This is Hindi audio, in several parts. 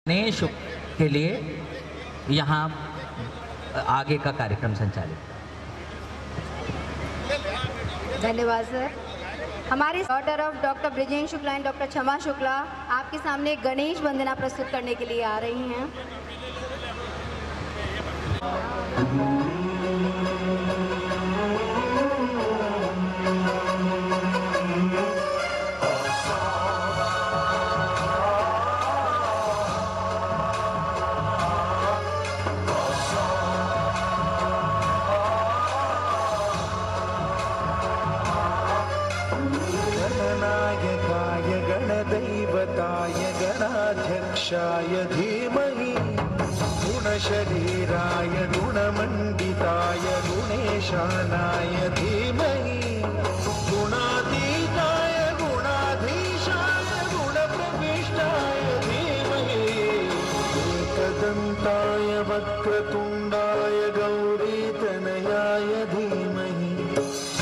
गणेश के लिए यहाँ आगे का कार्यक्रम संचालित। धन्यवाद सर। हमारे daughter of doctor Brijesh Shukla and doctor क्षमा शुक्ला आपके सामने गणेश वंदना प्रस्तुत करने के लिए आ रही हैं। गणनायकाय गणदैवताय गणाध्यक्षाय धीमहि गुणशरीराय गुणमण्डिताय गुणेशानाय धीमहि गुणातीताय गुणाधीशाय गुणप्रविष्टाय धीमहि एकदन्ताय वक्रतुण्डाय गौरीतनयाय धीमहि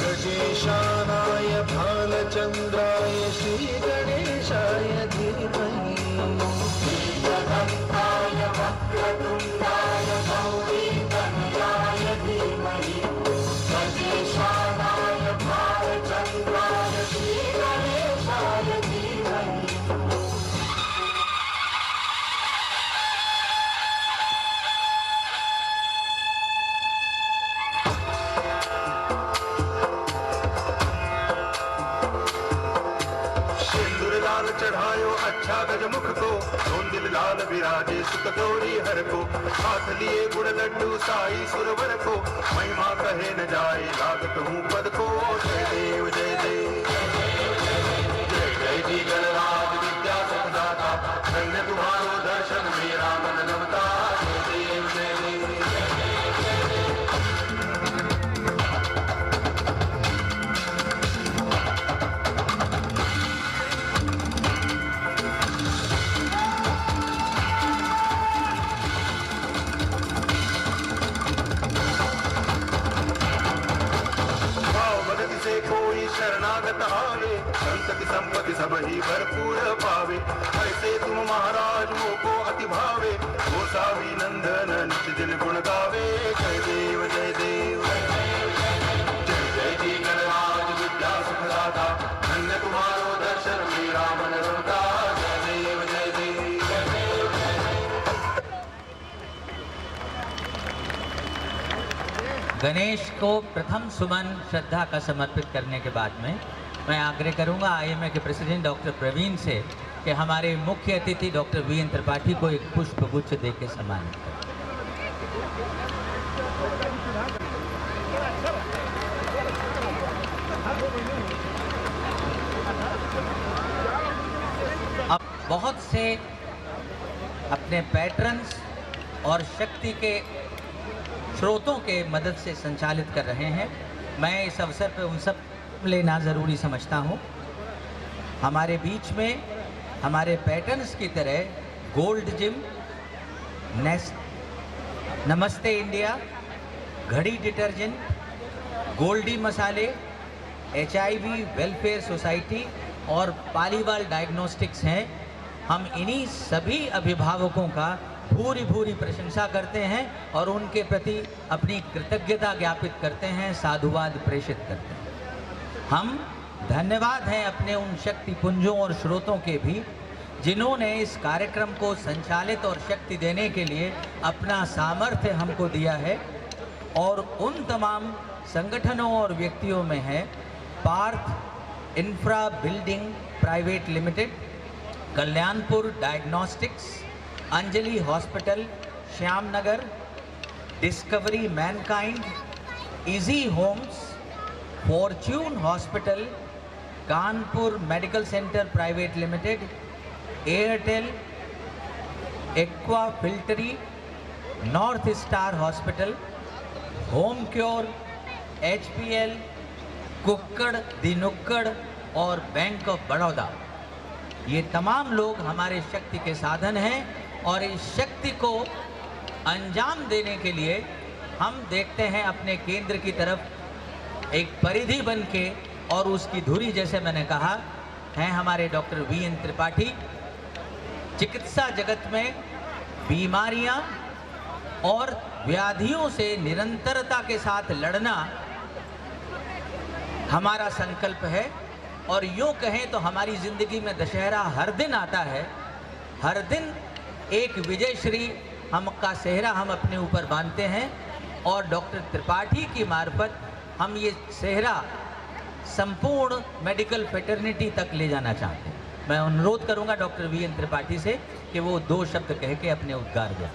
गजेशानाय भालचन्द्राय श्रीगणेशाय धीमहि एकदन्ताय वक्रतुण्डाय गौरीतनयाय धीमहि गजेशानाय भालचन्द्राय श्रीगणेशाय धीमहि। चढ़ायो अच्छा गजमुख को दोन दिल लाल विराजे सुत गौरी हर को हाथ लिए गुड़ लड्डू साई सुरवर को महिमा कहे न जाए लागत हूँ पद को जय देव जय देव जय जय जी गणराज विद्या सुखदाता धन्य तुम्हारो दर्शन मेरा मन रमता जय देव जय देव। से कोई शरणागत आवे संतति संपत्ति सब ही भरपूर पावे ऐसे तुम महाराज मोको अति भावे गोसावी नंदन नित्य दिन गुण गावे जय देव जय देव जय जय जी गणराज विद्या सुखदाता धन्य तुम्हारो दर्शन मेरा मन रमता जय देव जय देव जय देव जय देव। गणेश को प्रथम सुमन श्रद्धा का समर्पित करने के बाद में मैं आग्रह करूंगा आईएमए के प्रेसिडेंट डॉक्टर प्रवीण से कि हमारे मुख्य अतिथि डॉक्टर वीएन त्रिपाठी को एक पुष्प गुच्छ देकर सम्मानित करें। अब बहुत से अपने पैट्रन्स और शक्ति के स्रोतों के मदद से संचालित कर रहे हैं। मैं इस अवसर पर उन सब लेना ज़रूरी समझता हूँ। हमारे बीच में हमारे पैटर्न्स की तरह गोल्ड जिम, नेस्ट, नमस्ते इंडिया, घड़ी डिटर्जेंट, गोल्डी मसाले, HIV वेलफेयर सोसाइटी और पालीवाल डायग्नोस्टिक्स हैं। हम इन्हीं सभी अभिभावकों का भूरी भूरी प्रशंसा करते हैं और उनके प्रति अपनी कृतज्ञता ज्ञापित करते हैं, साधुवाद प्रेषित करते हैं। हम धन्यवाद हैं अपने उन शक्ति पुंजों और स्रोतों के भी जिन्होंने इस कार्यक्रम को संचालित और शक्ति देने के लिए अपना सामर्थ्य हमको दिया है। और उन तमाम संगठनों और व्यक्तियों में है Parth infra building private limited, Kalyanpur diagnostics, Anjali hospital Shyamnagar, discovery mankind, easy homes, fortune hospital, Kanpur medical centre private limited, Airtel, aqua filtery, north star hospital, home cure, HPL, Kukkad दी नुक्कड़ और बैंक ऑफ बड़ौदा। ये तमाम लोग हमारे शक्ति के साधन हैं और इस शक्ति को अंजाम देने के लिए हम देखते हैं अपने केंद्र की तरफ एक परिधि बन के, और उसकी धुरी जैसे मैंने कहा हैं हमारे डॉक्टर वीएन त्रिपाठी। चिकित्सा जगत में बीमारियां और व्याधियों से निरंतरता के साथ लड़ना हमारा संकल्प है। और यूँ कहें तो हमारी ज़िंदगी में दशहरा हर दिन आता है, हर दिन एक विजयश्री हम का सेहरा हम अपने ऊपर बांधते हैं और डॉक्टर त्रिपाठी की मार्फत हम ये सेहरा संपूर्ण मेडिकल फ्रेटर्निटी तक ले जाना चाहते हैं। मैं अनुरोध करूंगा डॉक्टर वीएन त्रिपाठी से कि वो 2 शब्द कह के अपने उद्गार दें।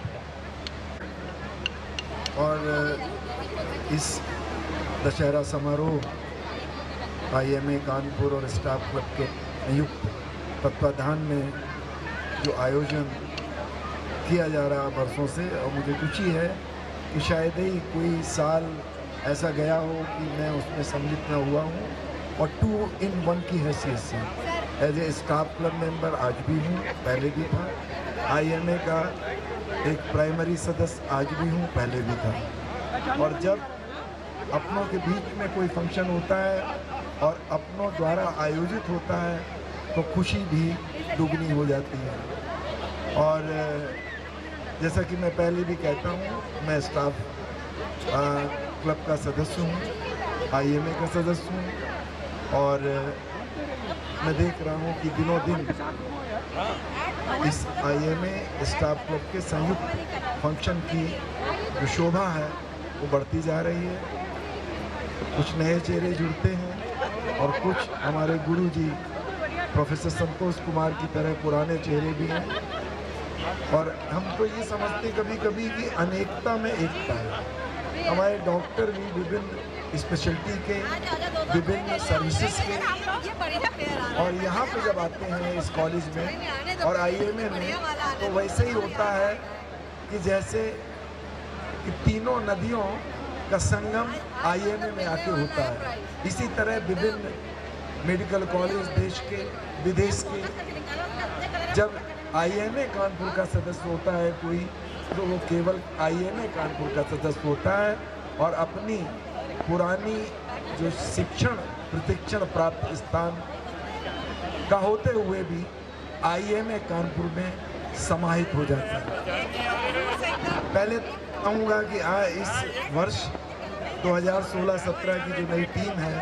और इस दशहरा समारोह आईएमए कानपुर और स्टाफ क्लब के संयुक्त तत्वाधान में जो आयोजन किया जा रहा बरसों से, और मुझे खुशी है कि शायद ही कोई साल ऐसा गया हो कि मैं उसमें सम्मिलित न हुआ हूँ, और 2 in 1 की हैसियत से as a staff club member आज भी हूँ, पहले भी था। आईएमए का एक प्राइमरी सदस्य आज भी हूँ, पहले भी था। और जब अपनों के बीच में कोई फंक्शन होता है और अपनों द्वारा आयोजित होता है तो खुशी भी दुगनी हो जाती है। और जैसा कि मैं पहले भी कहता हूँ, मैं स्टाफ क्लब का सदस्य हूँ, आईएमए का सदस्य हूँ, और मैं देख रहा हूँ कि दिनों दिन इस आईएमए स्टाफ क्लब के संयुक्त फंक्शन की जो शोभा है वो बढ़ती जा रही है। कुछ नए चेहरे जुड़ते हैं और कुछ हमारे गुरुजी प्रोफेसर संतोष कुमार की तरह पुराने चेहरे भी हैं। और हम तो ये समझते कभी कभी कि अनेकता में एकता है। हमारे डॉक्टर भी विभिन्न स्पेशलिटी के, विभिन्न सर्विसेज के, और यहाँ पे जब आते हैं इस कॉलेज में और आईएमए में तो वैसे ही होता है कि जैसे कि तीनों नदियों का संगम आईएमए में आके होता है। इसी तरह विभिन्न मेडिकल कॉलेज देश के विदेश के जब आईएमए कानपुर का सदस्य होता है कोई, तो वो केवल आईएमए कानपुर का सदस्य होता है और अपनी पुरानी जो शिक्षण प्रतिक्षण प्राप्त स्थान का होते हुए भी आईएमए कानपुर में समाहित हो जाता है। पहले कहूँगा कि इस वर्ष 2016-17 की जो नई टीम है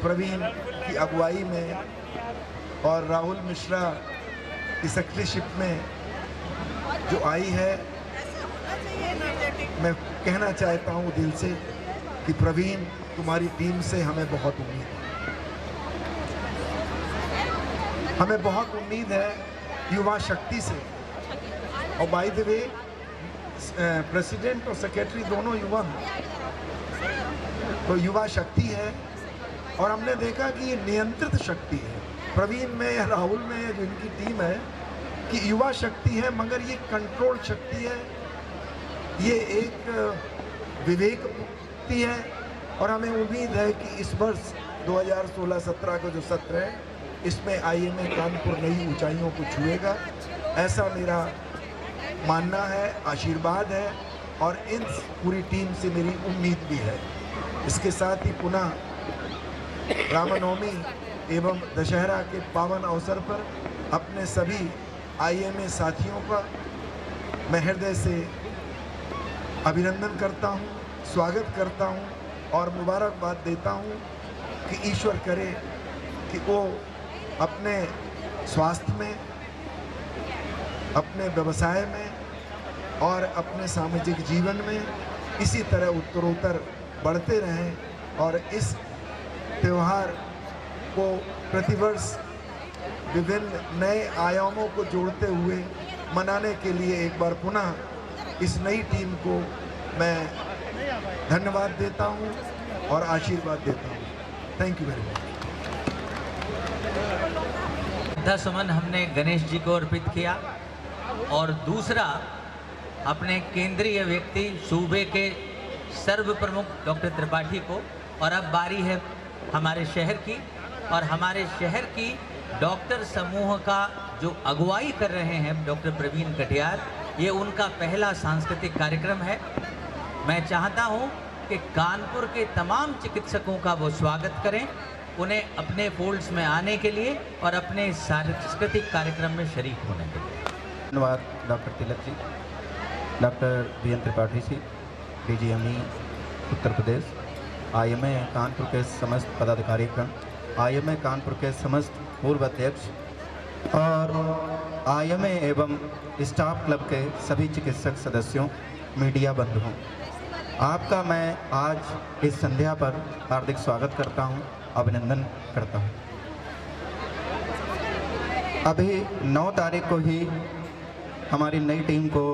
प्रवीण की अगुवाई में और राहुल मिश्रा की सेक्रेटरीशिप में जो आई है, मैं कहना चाहता हूँ दिल से कि प्रवीण तुम्हारी टीम से हमें बहुत उम्मीद है। हमें बहुत उम्मीद है युवा शक्ति से। और बाय द वे प्रेसिडेंट और सेक्रेटरी दोनों युवा हैं, तो युवा शक्ति है। और हमने देखा कि ये नियंत्रित शक्ति है प्रवीण में या राहुल में या जो इनकी टीम है कि युवा शक्ति है, मगर ये कंट्रोल शक्ति है, ये एक विवेक मुक्ति है। और हमें उम्मीद है कि इस वर्ष 2016-17 का जो सत्र है इसमें आईएमए कानपुर नई ऊंचाइयों को छुएगा, ऐसा मेरा मानना है, आशीर्वाद है और इन पूरी टीम से मेरी उम्मीद भी है। इसके साथ ही पुनः रामनवमी एवं दशहरा के पावन अवसर पर अपने सभी आईएमए साथियों का मैं हृदय से अभिनंदन करता हूं, स्वागत करता हूं और मुबारकबाद देता हूं कि ईश्वर करे कि वो अपने स्वास्थ्य में, अपने व्यवसाय में और अपने सामाजिक जीवन में इसी तरह उत्तरोत्तर बढ़ते रहें और इस त्यौहार को प्रतिवर्ष विभिन्न नए आयामों को जोड़ते हुए मनाने के लिए एक बार पुनः इस नई टीम को मैं धन्यवाद देता हूं और आशीर्वाद देता हूं। Thank you very much. श्रद्धासुमन हमने गणेश जी को अर्पित किया और दूसरा अपने केंद्रीय व्यक्ति सूबे के सर्व प्रमुख डॉक्टर त्रिपाठी को। और अब बारी है हमारे शहर की, और हमारे शहर की डॉक्टर समूह का जो अगुवाई कर रहे हैं डॉक्टर प्रवीण कटियार, ये उनका पहला सांस्कृतिक कार्यक्रम है। मैं चाहता हूँ कि कानपुर के तमाम चिकित्सकों का वो स्वागत करें, उन्हें अपने फोल्ड्स में आने के लिए और अपने सांस्कृतिक कार्यक्रम में शरीक होने के लिए। धन्यवाद doctor Tilak ji. Doctor B N Tripathi ji, DGME Uttar Pradesh, IMA Kanpur के समस्त पदाधिकारीगण, IMA कानपुर के समस्त पूर्व अध्यक्ष और IMA एवं स्टाफ क्लब के सभी चिकित्सक सदस्यों, मीडिया बंधुओं, आपका मैं आज इस संध्या पर हार्दिक स्वागत करता हूं, अभिनंदन करता हूं। अभी 9 तारीख को ही हमारी नई टीम को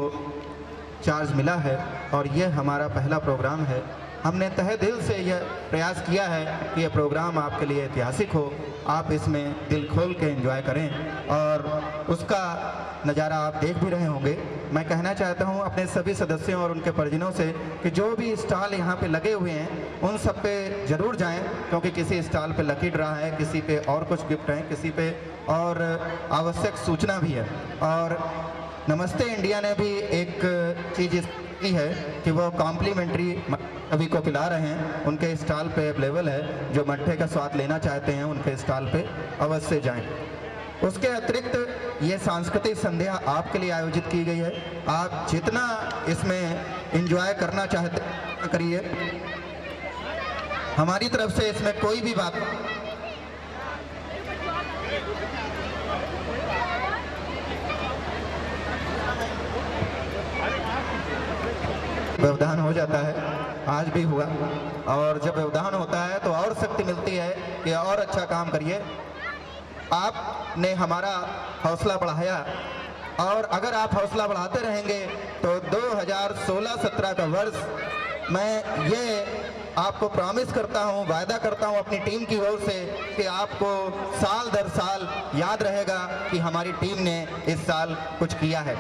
चार्ज मिला है और यह हमारा पहला प्रोग्राम है। हमने तहे दिल से यह प्रयास किया है कि यह प्रोग्राम आपके लिए ऐतिहासिक हो, आप इसमें दिल खोल के एंजॉय करें और उसका नज़ारा आप देख भी रहे होंगे। मैं कहना चाहता हूं अपने सभी सदस्यों और उनके परिजनों से कि जो भी स्टॉल यहाँ पे लगे हुए हैं उन सब पे ज़रूर जाएं, क्योंकि किसी स्टॉल पे लकी ड्रा है, किसी पे और कुछ गिफ्ट हैं, किसी पे और आवश्यक सूचना भी है। और नमस्ते इंडिया ने भी एक चीज़ की है कि वो कॉम्प्लीमेंट्री अभी को पिला रहे हैं, उनके स्टॉल पे अवेलेबल है। जो मट्ठे का स्वाद लेना चाहते हैं उनके स्टॉल पे अवश्य जाएं। उसके अतिरिक्त ये सांस्कृतिक संध्या आपके लिए आयोजित की गई है। आप जितना इसमें एंजॉय करना चाहते हैं करिए, हमारी तरफ से इसमें कोई भी बात व्यवधान हो जाता है, आज भी हुआ। और जब व्यवधान होता है तो और शक्ति मिलती है कि और अच्छा काम करिए। आपने हमारा हौसला बढ़ाया और अगर आप हौसला बढ़ाते रहेंगे तो 2016-17 का वर्ष मैं ये आपको प्रॉमिस करता हूँ, वायदा करता हूँ अपनी टीम की ओर से कि आपको साल दर साल याद रहेगा कि हमारी टीम ने इस साल कुछ किया है।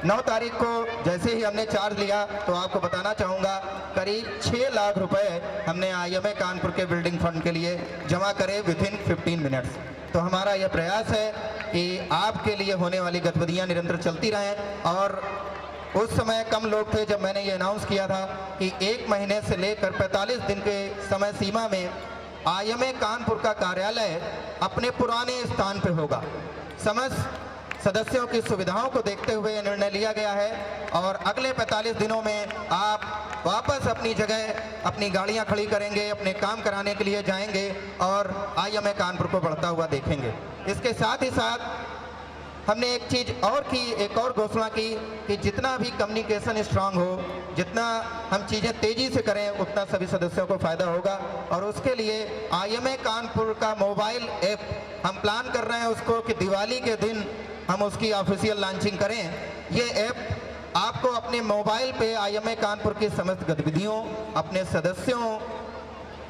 9 तारीख को जैसे ही हमने चार्ज लिया तो आपको बताना चाहूँगा करीब 6 लाख रुपए हमने IMA कानपुर के बिल्डिंग फंड के लिए जमा करे विथिन 15 मिनट्स। तो हमारा यह प्रयास है कि आपके लिए होने वाली गतिविधियाँ निरंतर चलती रहें। और उस समय कम लोग थे जब मैंने ये अनाउंस किया था कि 1 महीने से लेकर 45 दिन के समय सीमा में IMA कानपुर का कार्यालय अपने पुराने स्थान पर होगा। समस्त सदस्यों की सुविधाओं को देखते हुए यह निर्णय लिया गया है और अगले 45 दिनों में आप वापस अपनी जगह अपनी गाड़ियां खड़ी करेंगे, अपने काम कराने के लिए जाएंगे और IMA कानपुर को बढ़ता हुआ देखेंगे। इसके साथ ही साथ हमने एक चीज़ और की, एक और घोषणा की कि जितना भी कम्युनिकेशन स्ट्रांग हो, जितना हम चीज़ें तेज़ी से करें उतना सभी सदस्यों को फ़ायदा होगा। और उसके लिए IMA कानपुर का मोबाइल ऐप हम प्लान कर रहे हैं उसको कि दिवाली के दिन हम उसकी ऑफिशियल लॉन्चिंग करें। ये ऐप आपको अपने मोबाइल पे IMA कानपुर की समस्त गतिविधियों, अपने सदस्यों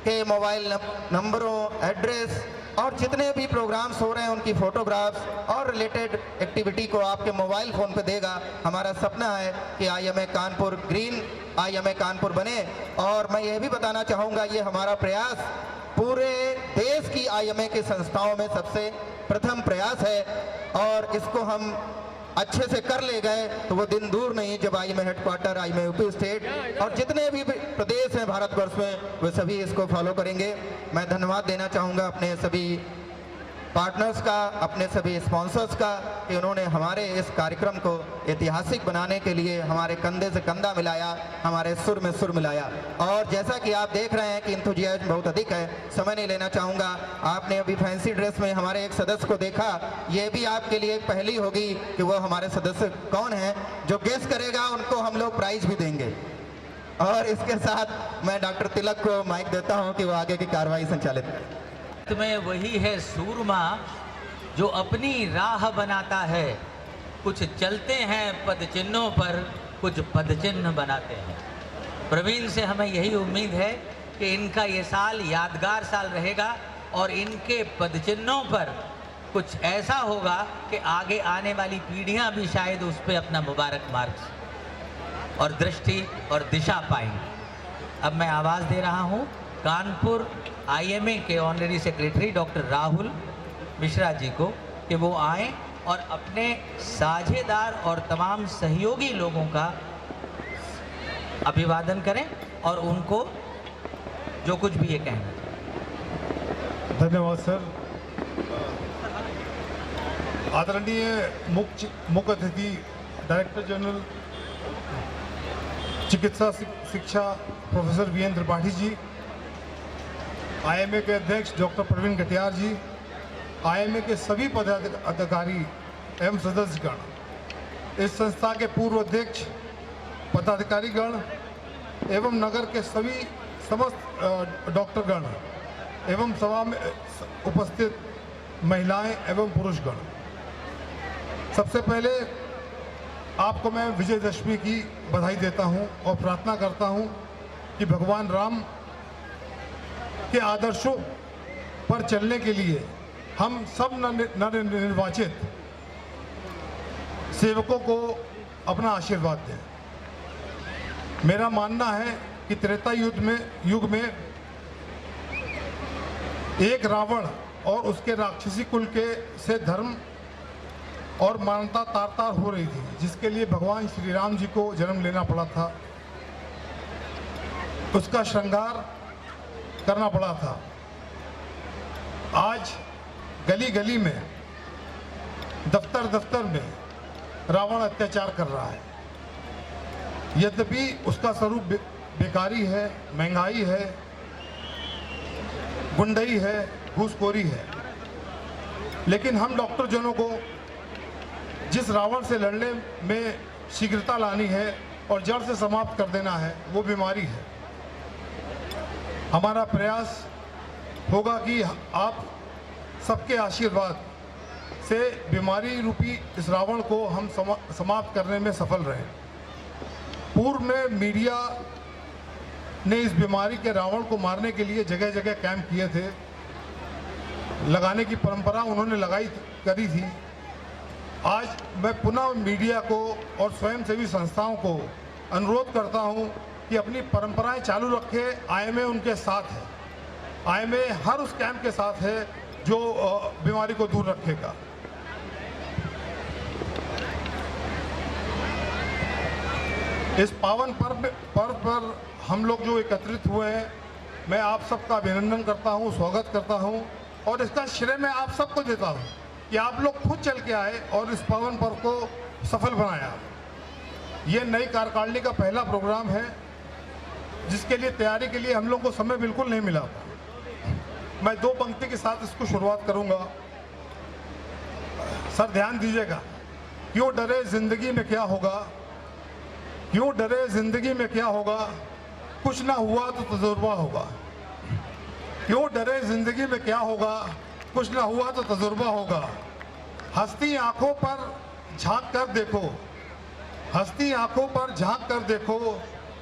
के मोबाइल नंबरों, एड्रेस और जितने भी प्रोग्राम्स हो रहे हैं उनकी फ़ोटोग्राफ्स और रिलेटेड एक्टिविटी को आपके मोबाइल फ़ोन पे देगा। हमारा सपना है कि IMA Kanpur green IMA Kanpur बने। और मैं ये भी बताना चाहूँगा ये हमारा प्रयास पूरे देश की IMA की संस्थाओं में सबसे प्रथम प्रयास है और इसको हम अच्छे से कर ले गए तो वो दिन दूर नहीं जब IMA headquarter, IMA UP state और जितने भी प्रदेश हैं भारतवर्ष में वे सभी इसको फॉलो करेंगे। मैं धन्यवाद देना चाहूँगा अपने सभी पार्टनर्स का, अपने सभी स्पॉन्सर्स का कि उन्होंने हमारे इस कार्यक्रम को ऐतिहासिक बनाने के लिए हमारे कंधे से कंधा मिलाया, हमारे सुर में सुर मिलाया। और जैसा कि आप देख रहे हैं कि इंथुजियाज्म बहुत अधिक है, समय नहीं लेना चाहूँगा। आपने अभी फैंसी ड्रेस में हमारे एक सदस्य को देखा, ये भी आपके लिए एक पहली होगी कि वो हमारे सदस्य कौन है। जो गेस करेगा उनको हम लोग प्राइज भी देंगे। और इसके साथ मैं डॉक्टर तिलक को माइक देता हूँ कि वो आगे की कार्रवाई संचालित करें। में वही है सूरमा जो अपनी राह बनाता है। कुछ चलते हैं पद चिन्हों पर, कुछ पद चिन्ह बनाते हैं। प्रवीण से हमें यही उम्मीद है कि इनका ये साल यादगार साल रहेगा और इनके पद चिन्हों पर कुछ ऐसा होगा कि आगे आने वाली पीढ़ियां भी शायद उस पर अपना मुबारक मार्ग और दृष्टि और दिशा पाएंगे। अब मैं आवाज़ दे रहा हूँ कानपुर IMA के honorary secretary doctor Rahul Mishra ji को कि वो आएँ और अपने साझेदार और तमाम सहयोगी लोगों का अभिवादन करें और उनको जो कुछ भी ये कहना। धन्यवाद सर। आदरणीय मुख्य अतिथि डायरेक्टर जनरल चिकित्सा शिक्षा professor VN Tripathi ji, IMA के अध्यक्ष डॉक्टर प्रवीण कटियार जी, आईएमए के सभी पदाधिकारी एवं सदस्यगण, इस संस्था के पूर्व अध्यक्ष, पदाधिकारीगण एवं नगर के समस्त डॉक्टरगण एवं सभा में उपस्थित महिलाएं एवं पुरुषगण, सबसे पहले आपको मैं विजयदशमी की बधाई देता हूं और प्रार्थना करता हूं कि भगवान राम के आदर्शों पर चलने के लिए हम सब नवनिर्वाचित सेवकों को अपना आशीर्वाद दें। मेरा मानना है कि त्रेता युग में एक रावण और उसके राक्षसी कुल से धर्म और मानवता तार-तार हो रही थी, जिसके लिए भगवान श्री राम जी को जन्म लेना पड़ा था, उसका श्रृंगार करना पड़ा था। आज गली गली में, दफ्तर दफ्तर में रावण अत्याचार कर रहा है। यद्यपि उसका स्वरूप बेकारी है, महंगाई है, गुंडई है, घूसखोरी है, लेकिन हम डॉक्टर जनों को जिस रावण से लड़ने में शीघ्रता लानी है और जड़ से समाप्त कर देना है, वो बीमारी है। हमारा प्रयास होगा कि आप सबके आशीर्वाद से बीमारी रूपी इस रावण को हम समाप्त करने में सफल रहे। पूर्व में मीडिया ने इस बीमारी के रावण को मारने के लिए जगह जगह कैंप किए थे, लगाने की परंपरा उन्होंने करी थी। आज मैं पुनः मीडिया को और स्वयंसेवी संस्थाओं को अनुरोध करता हूं कि अपनी परंपराएं चालू रखें। आईएमए उनके साथ है, आईएमए हर उस कैंप के साथ है जो बीमारी को दूर रखेगा। इस पावन पर्व पर हम लोग जो एकत्रित हुए हैं, मैं आप सबका अभिनंदन करता हूं, स्वागत करता हूं और इसका श्रेय मैं आप सबको देता हूं कि आप लोग खुद चल के आए और इस पावन पर्व को सफल बनाया। ये नई कार्यकारिणी का पहला प्रोग्राम है, जिसके लिए तैयारी के लिए हम लोग को समय बिल्कुल नहीं मिला। मैं दो पंक्ति के साथ इसको शुरुआत करूंगा। सर ध्यान दीजिएगा। क्यों डरे जिंदगी में क्या होगा, क्यों डरे जिंदगी में क्या होगा, कुछ ना हुआ तो तजुर्बा होगा। क्यों डरे जिंदगी में क्या होगा, कुछ ना हुआ तो तजुर्बा होगा। हंसती आंखों पर झांक कर देखो, हंसती आंखों पर झांक कर देखो,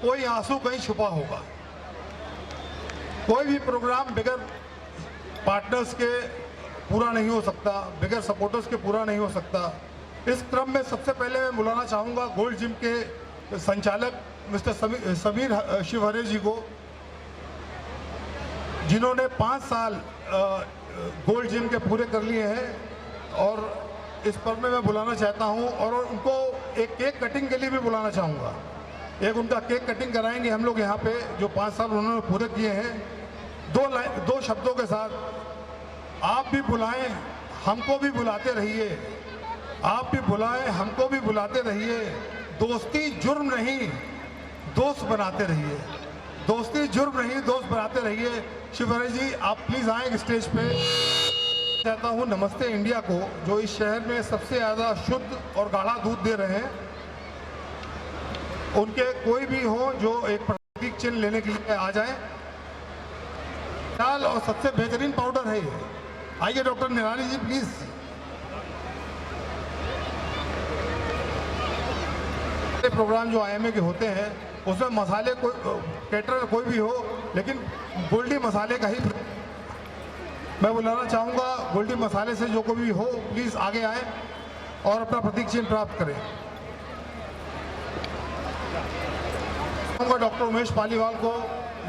कोई आंसू कहीं छुपा होगा। कोई भी प्रोग्राम बगैर पार्टनर्स के पूरा नहीं हो सकता, बगैर सपोर्टर्स के पूरा नहीं हो सकता। इस क्रम में सबसे पहले मैं बुलाना चाहूँगा गोल्ड जिम के संचालक मिस्टर समीर शिवहरे जी को, जिन्होंने 5 साल गोल्ड जिम के पूरे कर लिए हैं और इस पर मैं बुलाना चाहता हूं और उनको एक केक कटिंग के लिए भी बुलाना चाहूँगा। एक उनका केक कटिंग कराएंगे हम लोग यहाँ पे, जो 5 साल उन्होंने पूरे किए हैं। दो शब्दों के साथ आप भी बुलाएं, हमको भी बुलाते रहिए, आप भी बुलाएं, हमको भी बुलाते रहिए। दोस्ती जुर्म नहीं, दोस्त बनाते रहिए। दोस्ती जुर्म नहीं, दोस्त बनाते रहिए। शिवहरे जी आप प्लीज आए स्टेज पे। चाहता हूँ नमस्ते इंडिया को, जो इस शहर में सबसे ज़्यादा शुद्ध और गाढ़ा दूध दे रहे हैं, उनके कोई भी हो जो एक प्रतीक चिन्ह लेने के लिए आ जाए। और सबसे बेहतरीन पाउडर है ये। आइए डॉक्टर निराली जी प्लीज। प्रोग्राम जो आईएमए के होते हैं उसमें मसाले कोई कैटरर कोई भी हो, लेकिन गोल्डी मसाले का ही मैं बुलाना चाहूँगा। गोल्डी मसाले से जो कोई भी हो प्लीज़ आगे आए और अपना प्रतीक चिन्ह प्राप्त करें। डॉक्टर उमेश पालीवाल को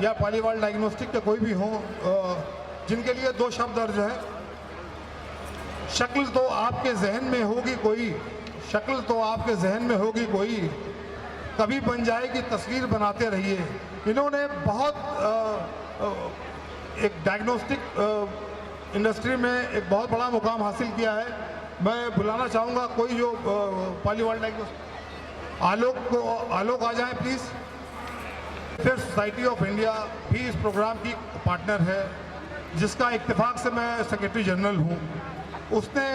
या पालीवाल डायग्नोस्टिक के कोई भी हो, जिनके लिए 2 शब्द अर्ज है। शक्ल तो आपके जहन में होगी कोई, शक्ल तो आपके जहन में होगी कोई, कभी बन जाएगी तस्वीर बनाते रहिए। इन्होंने बहुत एक डायग्नोस्टिक इंडस्ट्री में एक बहुत बड़ा मुकाम हासिल किया है। मैं बुलाना चाहूँगा कोई जो पालीवाल डायग्नोस्टिक आलोक आ जाए प्लीज। फिर सोसाइटी ऑफ इंडिया भी इस प्रोग्राम की पार्टनर है, जिसका इत्तेफाक से मैं सेक्रेटरी जनरल हूँ। उसने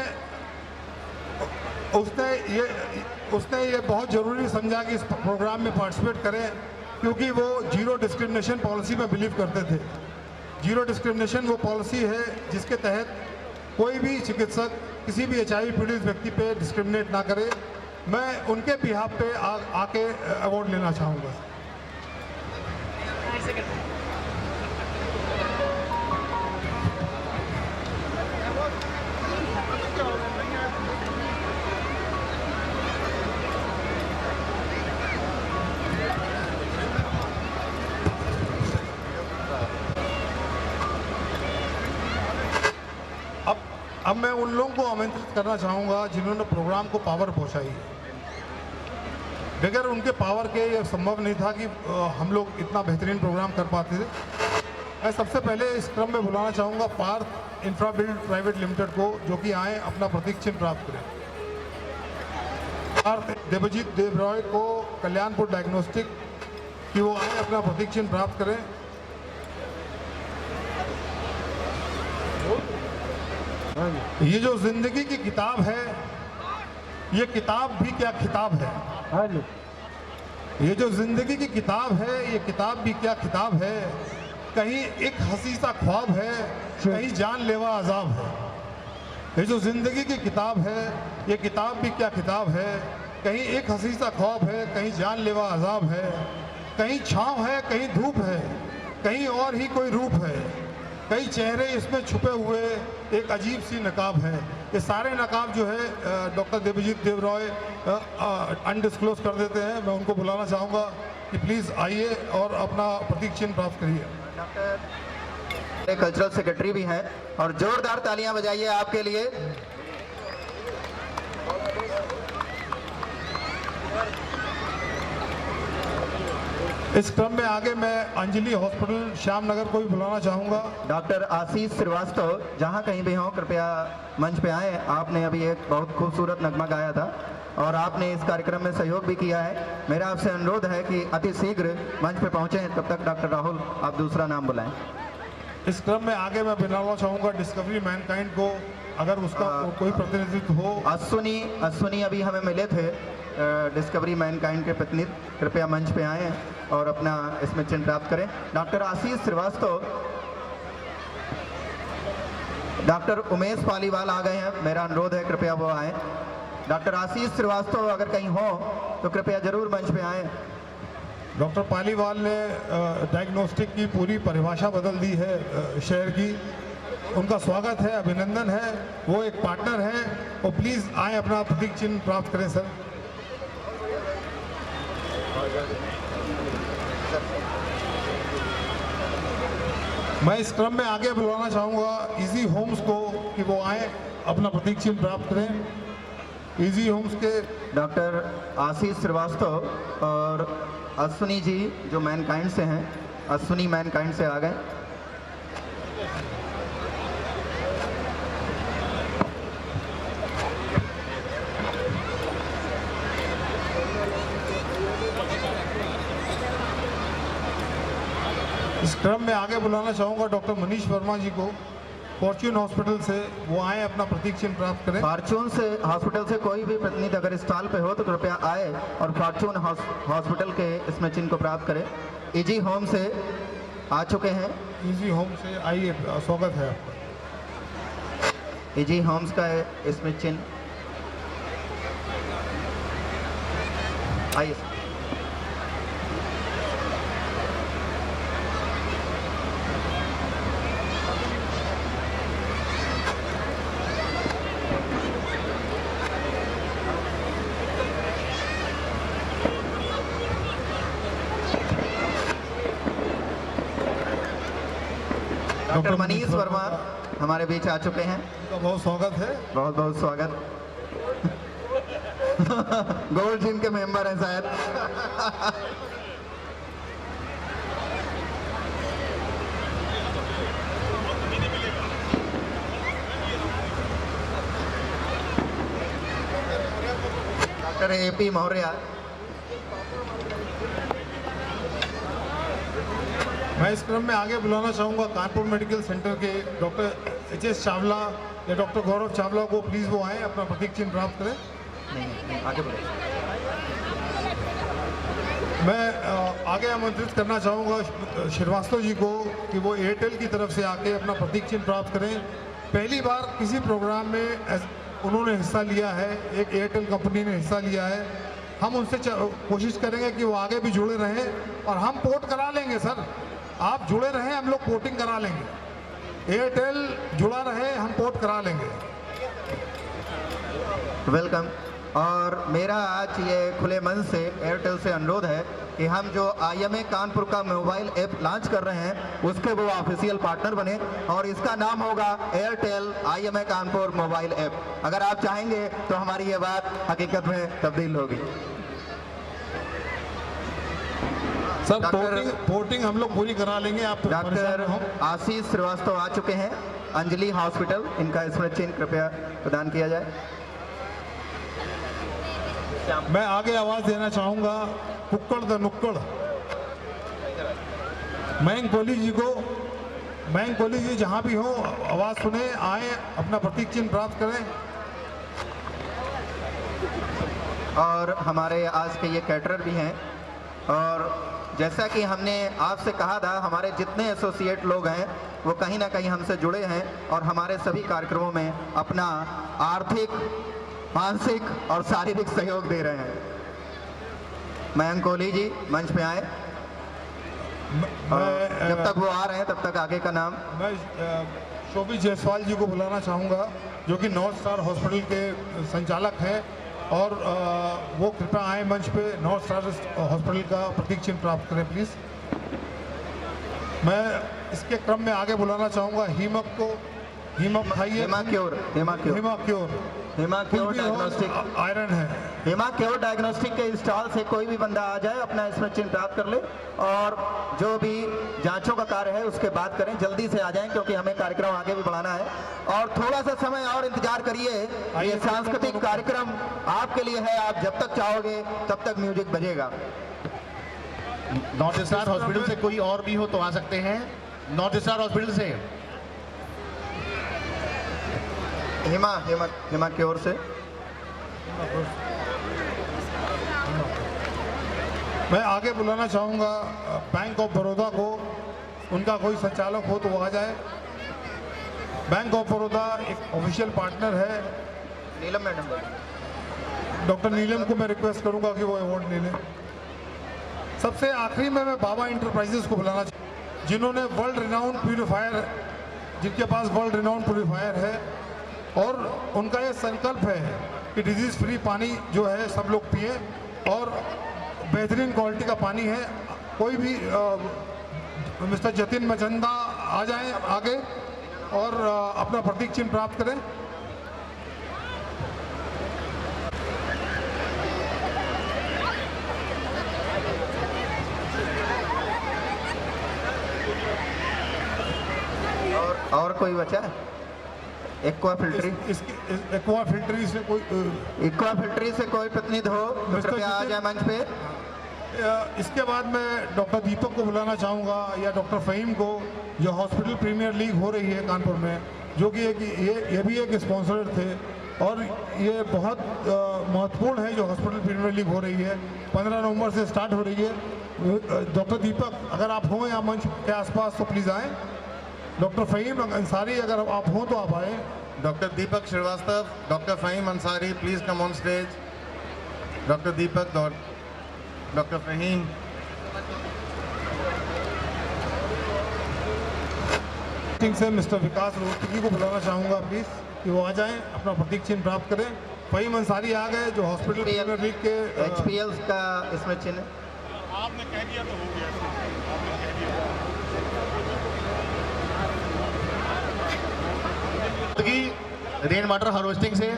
ये बहुत ज़रूरी समझा कि इस प्रोग्राम में पार्टिसिपेट करें, क्योंकि वो जीरो डिस्क्रिमिनेशन पॉलिसी में बिलीव करते थे। जीरो डिस्क्रिमिनेशन वो पॉलिसी है जिसके तहत कोई भी चिकित्सक किसी भी HIV पीड़ित व्यक्ति पे डिस्क्रिमिनेट ना करे। मैं उनके बिहाफ पे आके अवार्ड लेना चाहूँगा। अब मैं उन लोगों को आमंत्रित करना चाहूँगा जिन्होंने प्रोग्राम को पावर पहुँचाई है। बगैर उनके पावर के ये संभव नहीं था कि हम लोग इतना बेहतरीन प्रोग्राम कर पाते थे। मैं सबसे पहले इस क्रम में बुलाना चाहूँगा पार्थ इंफ्राबिल्ड प्राइवेट लिमिटेड को, जो कि आए अपना प्रतीक चिन्ह प्राप्त करें। पार्थ देवजीत देवरॉय को कल्याणपुर डायग्नोस्टिक कि वो आए अपना प्रतीक चिन्ह प्राप्त करें। ये जो जिंदगी की किताब है, ये किताब भी क्या खिताब है। ये जो जिंदगी की किताब है, ये किताब भी क्या किताब है। कहीं एक हंसी सा ख्वाब है, कहीं जानलेवा अजाब है। ये जो जिंदगी की किताब है, ये किताब भी क्या किताब है। कहीं एक हंसी सा ख्वाब है, कहीं जानलेवा अजाब है। कहीं छाँव है, कहीं धूप है, कहीं और ही कोई रूप है। कई चेहरे इसमें छुपे हुए एक अजीब सी नकाब है। ये सारे नकाब जो है डॉक्टर देवजीत देवरॉय अनडिस्क्लोज कर देते हैं। मैं उनको बुलाना चाहूँगा कि प्लीज़ आइए और अपना प्रतीक चिन्ह प्राप्त करिए। डॉक्टर कल्चरल सेक्रेटरी भी हैं, और जोरदार तालियां बजाइए आपके लिए। इस क्रम में आगे मैं अंजलि हॉस्पिटल श्यामनगर को भी बुलाना चाहूँगा। डॉक्टर आशीष श्रीवास्तव जहां कहीं भी हों कृपया मंच पे आए। आपने अभी एक बहुत खूबसूरत नगमा गाया था और आपने इस कार्यक्रम में सहयोग भी किया है। मेरा आपसे अनुरोध है कि अति शीघ्र मंच पे पहुंचें। तब तक डॉक्टर राहुल आप दूसरा नाम बुलाएं। इस क्रम में आगे मैं बुलाना चाहूँगा डिस्कवरी मैनकाइंड को, अगर उसका कोई प्रतिनिधित्व हो। अश्विनी अभी हमें मिले थे, डिस्कवरी मैनकाइंड के प्रतिनिधि कृपया मंच पे आए और अपना इसमें चिन्ह प्राप्त करें। डॉक्टर आशीष श्रीवास्तव, डॉक्टर उमेश पालीवाल आ गए हैं, मेरा अनुरोध है कृपया वो आए। डॉक्टर आशीष श्रीवास्तव अगर कहीं हो तो कृपया जरूर मंच पे आए। डॉक्टर पालीवाल ने डायग्नोस्टिक की पूरी परिभाषा बदल दी है शहर की। उनका स्वागत है, अभिनंदन है। वो एक पार्टनर हैं और प्लीज़ आए अपना प्रतीक चिन्ह प्राप्त करें सर। मैं इस क्रम में आगे बुलाना चाहूँगा इजी होम्स को कि वो आए अपना प्रतीक चिन्ह प्राप्त करें। इजी होम्स के डॉक्टर आशीष श्रीवास्तव और अश्विनी जी जो मैनकाइंड से हैं, अश्विनी मैनकाइंड से आ गए। इस क्रम में आगे बुलाना चाहूँगा डॉक्टर मनीष वर्मा जी को फॉर्च्यून हॉस्पिटल से, वो आए अपना प्रतीक चिन्ह प्राप्त करें। फॉर्च्यून से हॉस्पिटल से कोई भी प्रतिनिधि अगर स्टॉल पे हो तो कृपया आए और फॉर्च्यून हॉस्पिटल के इसमें चिन्ह को प्राप्त करें। इजी होम से आ चुके हैं। इजी होम से आइए, स्वागत है आपका। इजी होम्स का इसमें चिन्ह आइए। डॉक्टर मनीष वर्मा हमारे बीच आ चुके हैं, उनका बहुत स्वागत है। बहुत बहुत स्वागत। गोल्ड जिम के मेंबर हैं शायद। डॉक्टर AP मौर्य मैं इस क्रम में आगे बुलाना चाहूँगा कानपुर मेडिकल सेंटर के डॉक्टर एच.एस. चावला या डॉक्टर गौरव चावला को, प्लीज़ वो आए, अपना प्रतीक चिन्ह प्राप्त करें। नहीं, आगे बढ़े। मैं आगे आमंत्रित करना चाहूँगा श्रीवास्तव जी को कि वो एयरटेल की तरफ से आके अपना प्रतीक चिन्ह प्राप्त करें। पहली बार किसी प्रोग्राम में उन्होंने हिस्सा लिया है, एक एयरटेल कंपनी ने हिस्सा लिया है। हम उनसे कोशिश करेंगे कि वो आगे भी जुड़े रहें और हम पोर्ट करा लेंगे सर। आप जुड़े रहें, हम लोग पोर्टिंग करा लेंगे। एयरटेल जुड़ा रहे, हम पोर्ट करा लेंगे। वेलकम। और मेरा आज ये खुले मन से एयरटेल से अनुरोध है कि हम जो IMA कानपुर का मोबाइल ऐप लॉन्च कर रहे हैं उसके वो ऑफिशियल पार्टनर बने और इसका नाम होगा Airtel IMA Kanpur mobile app. अगर आप चाहेंगे तो हमारी ये बात हकीकत में तब्दील होगी। सर पोर्टिंग हम लोग पूरी करा लेंगे। आप डॉक्टर आशीष श्रीवास्तव आ चुके हैं, अंजलि हॉस्पिटल, इनका स्मृति चिन्ह कृपया प्रदान किया जाए। मैं आगे आवाज देना चाहूंगा कुक्कड़ द नुक्कड़ मयंक कोहली जी को। मयंक कोहली जी जहां भी हो आवाज सुने, आए, अपना प्रतीक चिन्ह प्राप्त करें। और हमारे आज के ये कैटरर भी हैं और जैसा कि हमने आपसे कहा था, हमारे जितने एसोसिएट लोग हैं वो कहीं ना कहीं हमसे जुड़े हैं और हमारे सभी कार्यक्रमों में अपना आर्थिक, मानसिक और शारीरिक सहयोग दे रहे हैं। मयंक कोहली जी मंच पे आए। जब तक वो आ रहे हैं तब तक आगे का नाम मैं शोभित जायसवाल जी को बुलाना चाहूँगा, जो कि नॉर्थ स्टार हॉस्पिटल के संचालक हैं और वो कृपया आए मंच पे। नॉर्थ स्टार हॉस्पिटल का प्रतीक चिन्ह प्राप्त करें प्लीज़। मैं इसके क्रम में आगे बुलाना चाहूँगा हीमक को। हीमक खाइए। हिमाक्योर डायग्नोस्टिक आयरन है। हिमाक्योर डायग्नोस्टिक के स्टॉल से कोई भी बंदा आ जाए, अपना स्मृति चिन्ह प्राप्त कर ले और जो भी जांचों का कार्य है उसके बाद करें। जल्दी से आ जाएं क्योंकि हमें कार्यक्रम आगे भी बढ़ाना है और थोड़ा सा समय और इंतजार करिए। ये सांस्कृतिक कार्यक्रम आपके लिए है, आप जब तक चाहोगे तब तक म्यूजिक बजेगा। नॉर्थ स्टार हॉस्पिटल से कोई और भी हो तो आ सकते हैं। नॉर्थ स्टार हॉस्पिटल से हिमा की ओर से मैं आगे बुलाना चाहूँगा बैंक ऑफ बड़ौदा को। उनका कोई संचालक हो तो वो आ जाए। बैंक ऑफ बड़ौदा एक ऑफिशियल पार्टनर है। नीलम मैडम, डॉक्टर नीलम को मैं रिक्वेस्ट करूँगा कि वो अवार्ड ले लें। सबसे आखिरी में मैं बाबा इंटरप्राइजेस को बुलाना चाहूँगा, जिन्होंने वर्ल्ड रिनाउंड प्यूरीफायर, जिनके पास वर्ल्ड रिनाउंड प्यूरीफायर है और उनका ये संकल्प है कि डिजीज़ फ्री पानी जो है सब लोग पिए और बेहतरीन क्वालिटी का पानी है। कोई भी मिस्टर जतिन मचंदा आ जाएं आगे और अपना प्रतीक चिन्ह प्राप्त करें। और कोई बचा है? एक्वा फिल्टरी से कोई प्रतिनिधि हो तो कृपया आ जाए मंच पे। इसके बाद मैं डॉक्टर दीपक को बुलाना चाहूँगा या डॉक्टर फ़हीम को, जो हॉस्पिटल प्रीमियर लीग हो रही है कानपुर में, जो कि ये भी एक स्पॉन्सर थे और ये बहुत महत्वपूर्ण है जो हॉस्पिटल प्रीमियर लीग हो रही है। 15 नवंबर से स्टार्ट हो रही है। डॉक्टर दीपक अगर आप हों या मंच के आसपास तो प्लीज़ आएँ। डॉक्टर फ़हीम अंसारी अगर आप हों तो आप आए। Doctor Deepak Srivastava, doctor Faheem Ansari, please come on stage. Doctor Deepak, doctor Faheem. से मिस्टर विकास रोहतगी को बुलाना चाहूँगा प्लीज़ कि वो आ जाएं, अपना प्रतीक चिन्ह प्राप्त करें। फ़हीम अंसारी आ गए जो हॉस्पिटल प्रीमियर लीग के HPL का इसमें चिन्ह आपने कह दिया तो हो गया। रेन वाटर हार्वेस्टिंग से,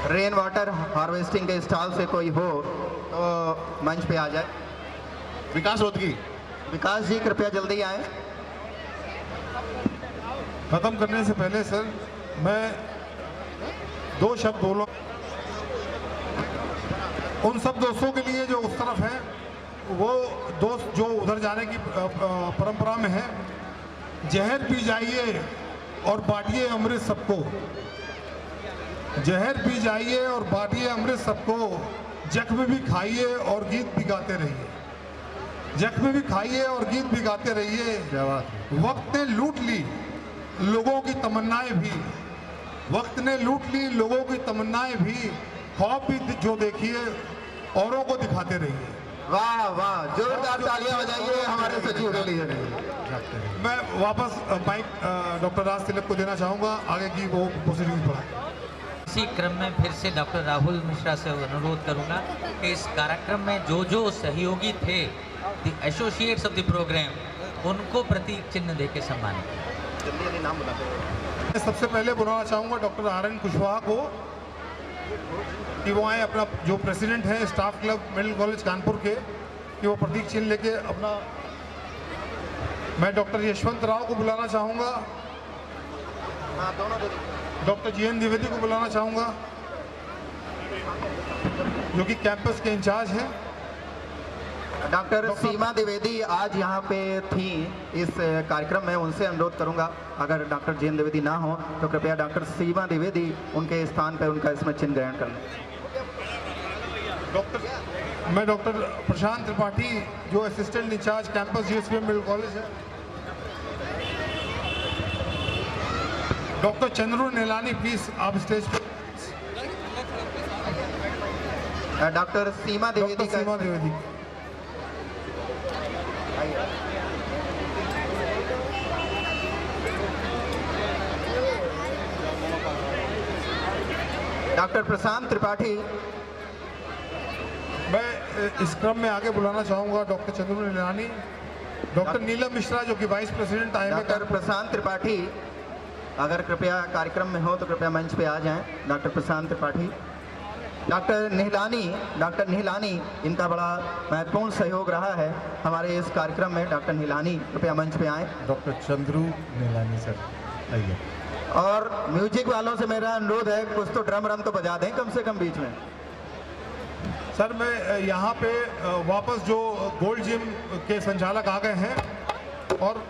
रेन वाटर हार्वेस्टिंग के स्टॉल से कोई हो तो मंच पे आ जाए। विकास रोहतगी। विकास जी कृपया जल्दी आए। खत्म करने से पहले सर मैं 2 शब्द बोलूँ। उन सब दोस्तों के लिए जो उस तरफ हैं, वो दोस्त जो उधर जाने की परंपरा में है, जहर पी जाइए और बांटिए अमृत सबको, जहर पी जाइए और बांटिए अमृत सबको, जख्म भी खाइए और गीत भी गाते रहिए, जख्म भी खाइए और गीत भी गाते रहिए। वक्त ने लूट ली लोगों की तमन्नाएं भी, वक्त ने लूट ली लोगों की तमन्नाएं भी, ख्वाब भी जो देखिए औरों को दिखाते रहिए। वाह वाह, जोरदार तालियां बजाइए हमारे सचिव के लिए। मैं वापस माइक डॉक्टर राज तिलक को देना चाहूँगा, आगे की वो प्रोसीडिंग पढ़ाएं। इसी क्रम में फिर से डॉक्टर राहुल मिश्रा से अनुरोध करूंगा कि इस कार्यक्रम में जो जो सहयोगी थे, the associates of the programme, उनको प्रतीक चिन्ह देके सम्मानित करें। सबसे पहले बुलाना चाहूँगा डॉक्टर आर.एन. कुशवाहा को कि वो आए, अपना जो प्रेसिडेंट हैं staff club middle college Kanpur के, कि वो प्रतीक चिन्ह लेके अपना। मैं डॉक्टर यशवंत राव को बुलाना चाहूँगा, डॉक्टर जी.एन. द्विवेदी को बुलाना चाहूँगा जो कि कैंपस के इंचार्ज हैं। डॉक्टर सीमा द्विवेदी आज यहाँ पे थी इस कार्यक्रम में, उनसे अनुरोध करूंगा अगर डॉक्टर जी.एन. द्विवेदी ना हो तो कृपया डॉक्टर सीमा द्विवेदी उनके स्थान पर उनका इसमें चिन्ह ग्रहण कर लें। मैं डॉक्टर प्रशांत त्रिपाठी जो assistant incharge campus GSPM middle college है, डॉक्टर चंद्रू नीलानी प्लीज आप स्टेज पर। डॉक्टर सीमा द्विवेदी का सीमा द्विवेदी। डॉक्टर प्रशांत त्रिपाठी। मैं इस क्रम में आगे बुलाना चाहूंगा डॉक्टर चंद्रू नीलानी, डॉक्टर नीलम मिश्रा जो कि वाइस प्रेसिडेंट आए। डॉक्टर प्रशांत त्रिपाठी अगर कृपया कार्यक्रम में हो तो कृपया मंच पे आ जाएं। डॉक्टर प्रशांत त्रिपाठी। डॉक्टर नीलानी इनका बड़ा महत्वपूर्ण सहयोग रहा है हमारे इस कार्यक्रम में। डॉक्टर नीलानी कृपया मंच पे आएँ। डॉक्टर चंद्रू नीलानी सर आइए। और म्यूजिक वालों से मेरा अनुरोध है, कुछ तो ड्रम रम तो बजा दें कम से कम बीच में। सर मैं यहाँ पे वापस जो गोल्ड जिम के संचालक आ गए हैं और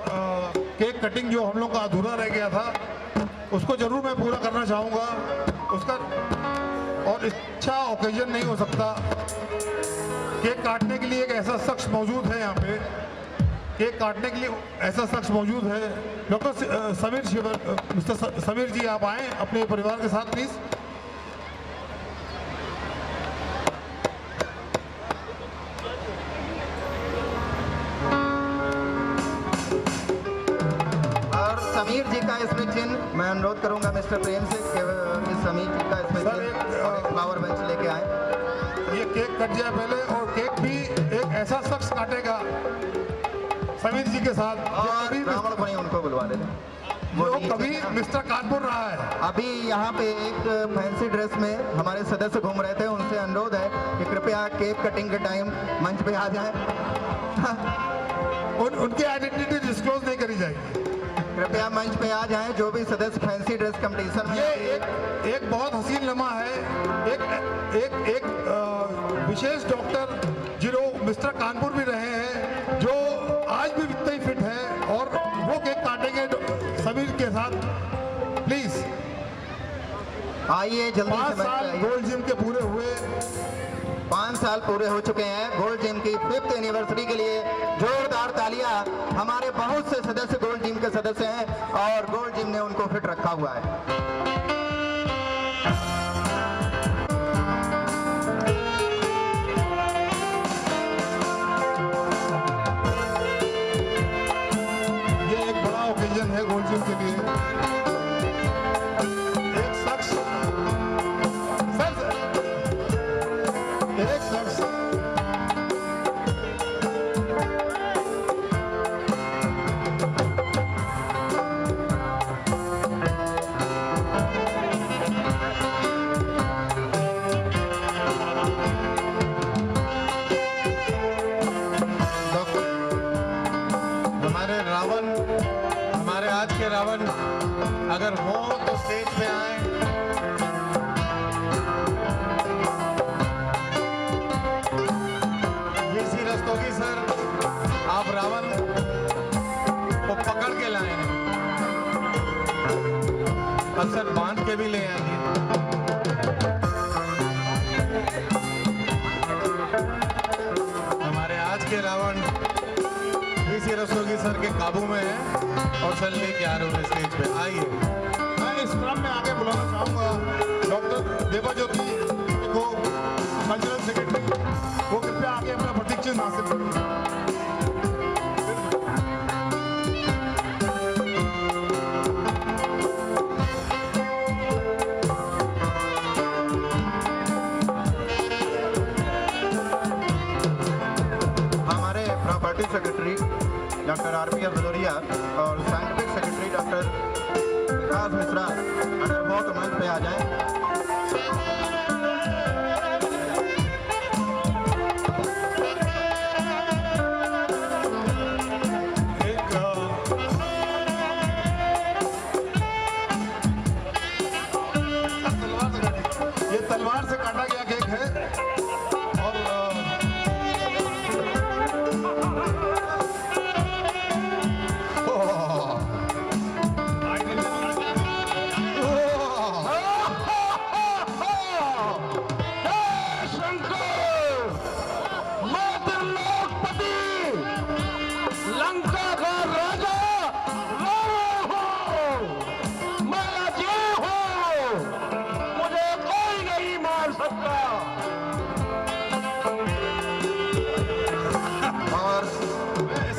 केक कटिंग जो हम लोग का अधूरा रह गया था उसको जरूर मैं पूरा करना चाहूँगा उसका, और अच्छा ओकेजन नहीं हो सकता। केक काटने के लिए एक ऐसा शख्स मौजूद है यहाँ पे, केक काटने के लिए ऐसा शख्स मौजूद है। डॉक्टर मिस्टर समीर जी आप आएँ अपने परिवार के साथ प्लीज़। समीर जी का इसमें चिन्ह मैं अनुरोध करूंगा मिस्टर प्रेम से कि इस समीर जी का इसमें चिन्ह और एक फ्लावर बेंच लेके आए। ये केक कट जाए पहले, और केक भी एक ऐसा शख्स काटेगा समीर जी के साथ और ब्राह्मण बनी उनको बुलवा लेते जो कभी मिस्टर कानपुर रहा है। अभी यहाँ पे एक फैंसी ड्रेस में हमारे सदस्य घूम रहे थे, उनसे अनुरोध है कि कृपया केक कटिंग के टाइम मंच पे आ जाए। उनकी आइडेंटिटी डिस्क्लोज नहीं करी जाएगी, कृपया मंच पे आ जाएं। जो भी सदस्य फैंसी ड्रेस कंपटीशन में, ये एक बहुत हसीन लम्हा है। एक विशेष डॉक्टर जिन्हों मिस्टर कानपुर भी रहे हैं, जो आज भी इतना ही फिट है, और वो केक काटेंगे समीर के साथ प्लीज। आइए जल्दी से। 5 साल गोल्ड जिम के पूरे हुए, 5 साल पूरे हो चुके हैं गोल्ड जिम की 5th एनिवर्सरी के लिए जोरदार तालियां। हमारे बहुत से सदस्य गोल्ड जिम के सदस्य हैं और गोल्ड जिम ने उनको फिट रखा हुआ है। ये एक बड़ा ओकेजन है गोल्ड जिम के लिए। रावण अगर हो तो स्टेज पे आए। सर बांध के भी ले आएंगे। हमारे आज के रावण सी रसोगी सर के काबू में है और सर लेके आ रहे हो स्टेज पे। आइए, मैं इस क्रम में आगे बुलाना चाहूँगा डॉक्टर देवाज्योति को, कल्चरल सेक्रेटरी, वो कृपया आगे अपना प्रतीक चिन्ह हासिल करें। हमारे property secretary doctor RPF Bhadauria और साइंटिफिक सेक्रेटरी डॉक्टर विकास मिश्रा अगर बहुत मंच पे आ जाए। ये तलवार से काटा गया केक है और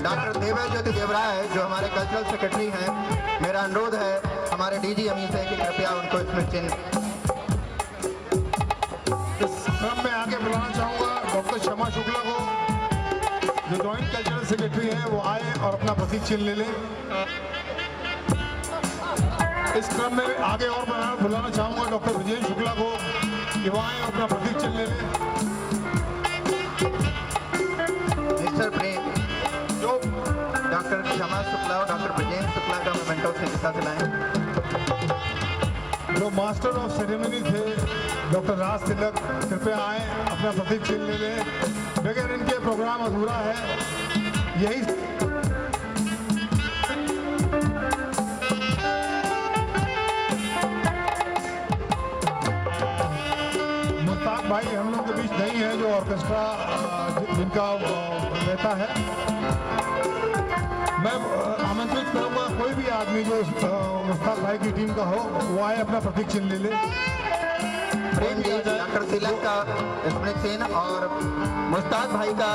डॉक्टर देवाज्योति देवराय जो हमारे कल्चरल सेक्रेटरी हैं, मेरा अनुरोध है हमारे डीजी अमीन से कि कृपया उनको स्मृति चिन्ह। इस क्रम में आगे बुलाना चाहूँगा डॉक्टर क्षमा शुक्ला को, जो जॉइंट कल्चरल सेक्रेटरी हैं, वो आए और अपना प्रतीक चिन्ह ले लें। इस क्रम में आगे और बुलाना चाहूँगा डॉक्टर विजय शुक्ला को, कि वो आए और अपना प्रतीक चिन्ह ले लें। मिस्टर प्रेम जो डॉक्टर क्षमा शुक्ला और डॉक्टर ब्रजेंद्र शुक्ला का मोमेंटो से दिशा दिलाएं। जो मास्टर ऑफ सेरेमनी थे डॉक्टर राज तिलक, कृपया आए अपना प्रतीक चिन्ह ले लें। बगैर इनके प्रोग्राम अधूरा है। यही मुश्ताक भाई हम लोग के बीच नहीं है, जो ऑर्केस्ट्रा जिनका रहता है। मैं आमंत्रित करूंगा कोई भी आदमी जो मुश्ताक भाई की टीम का हो, वो आए अपना प्रतीक चिन्ह ले ले। प्रेम जी डॉक्टर तिलक का स्मृति चिन्ह और मुश्ताक भाई का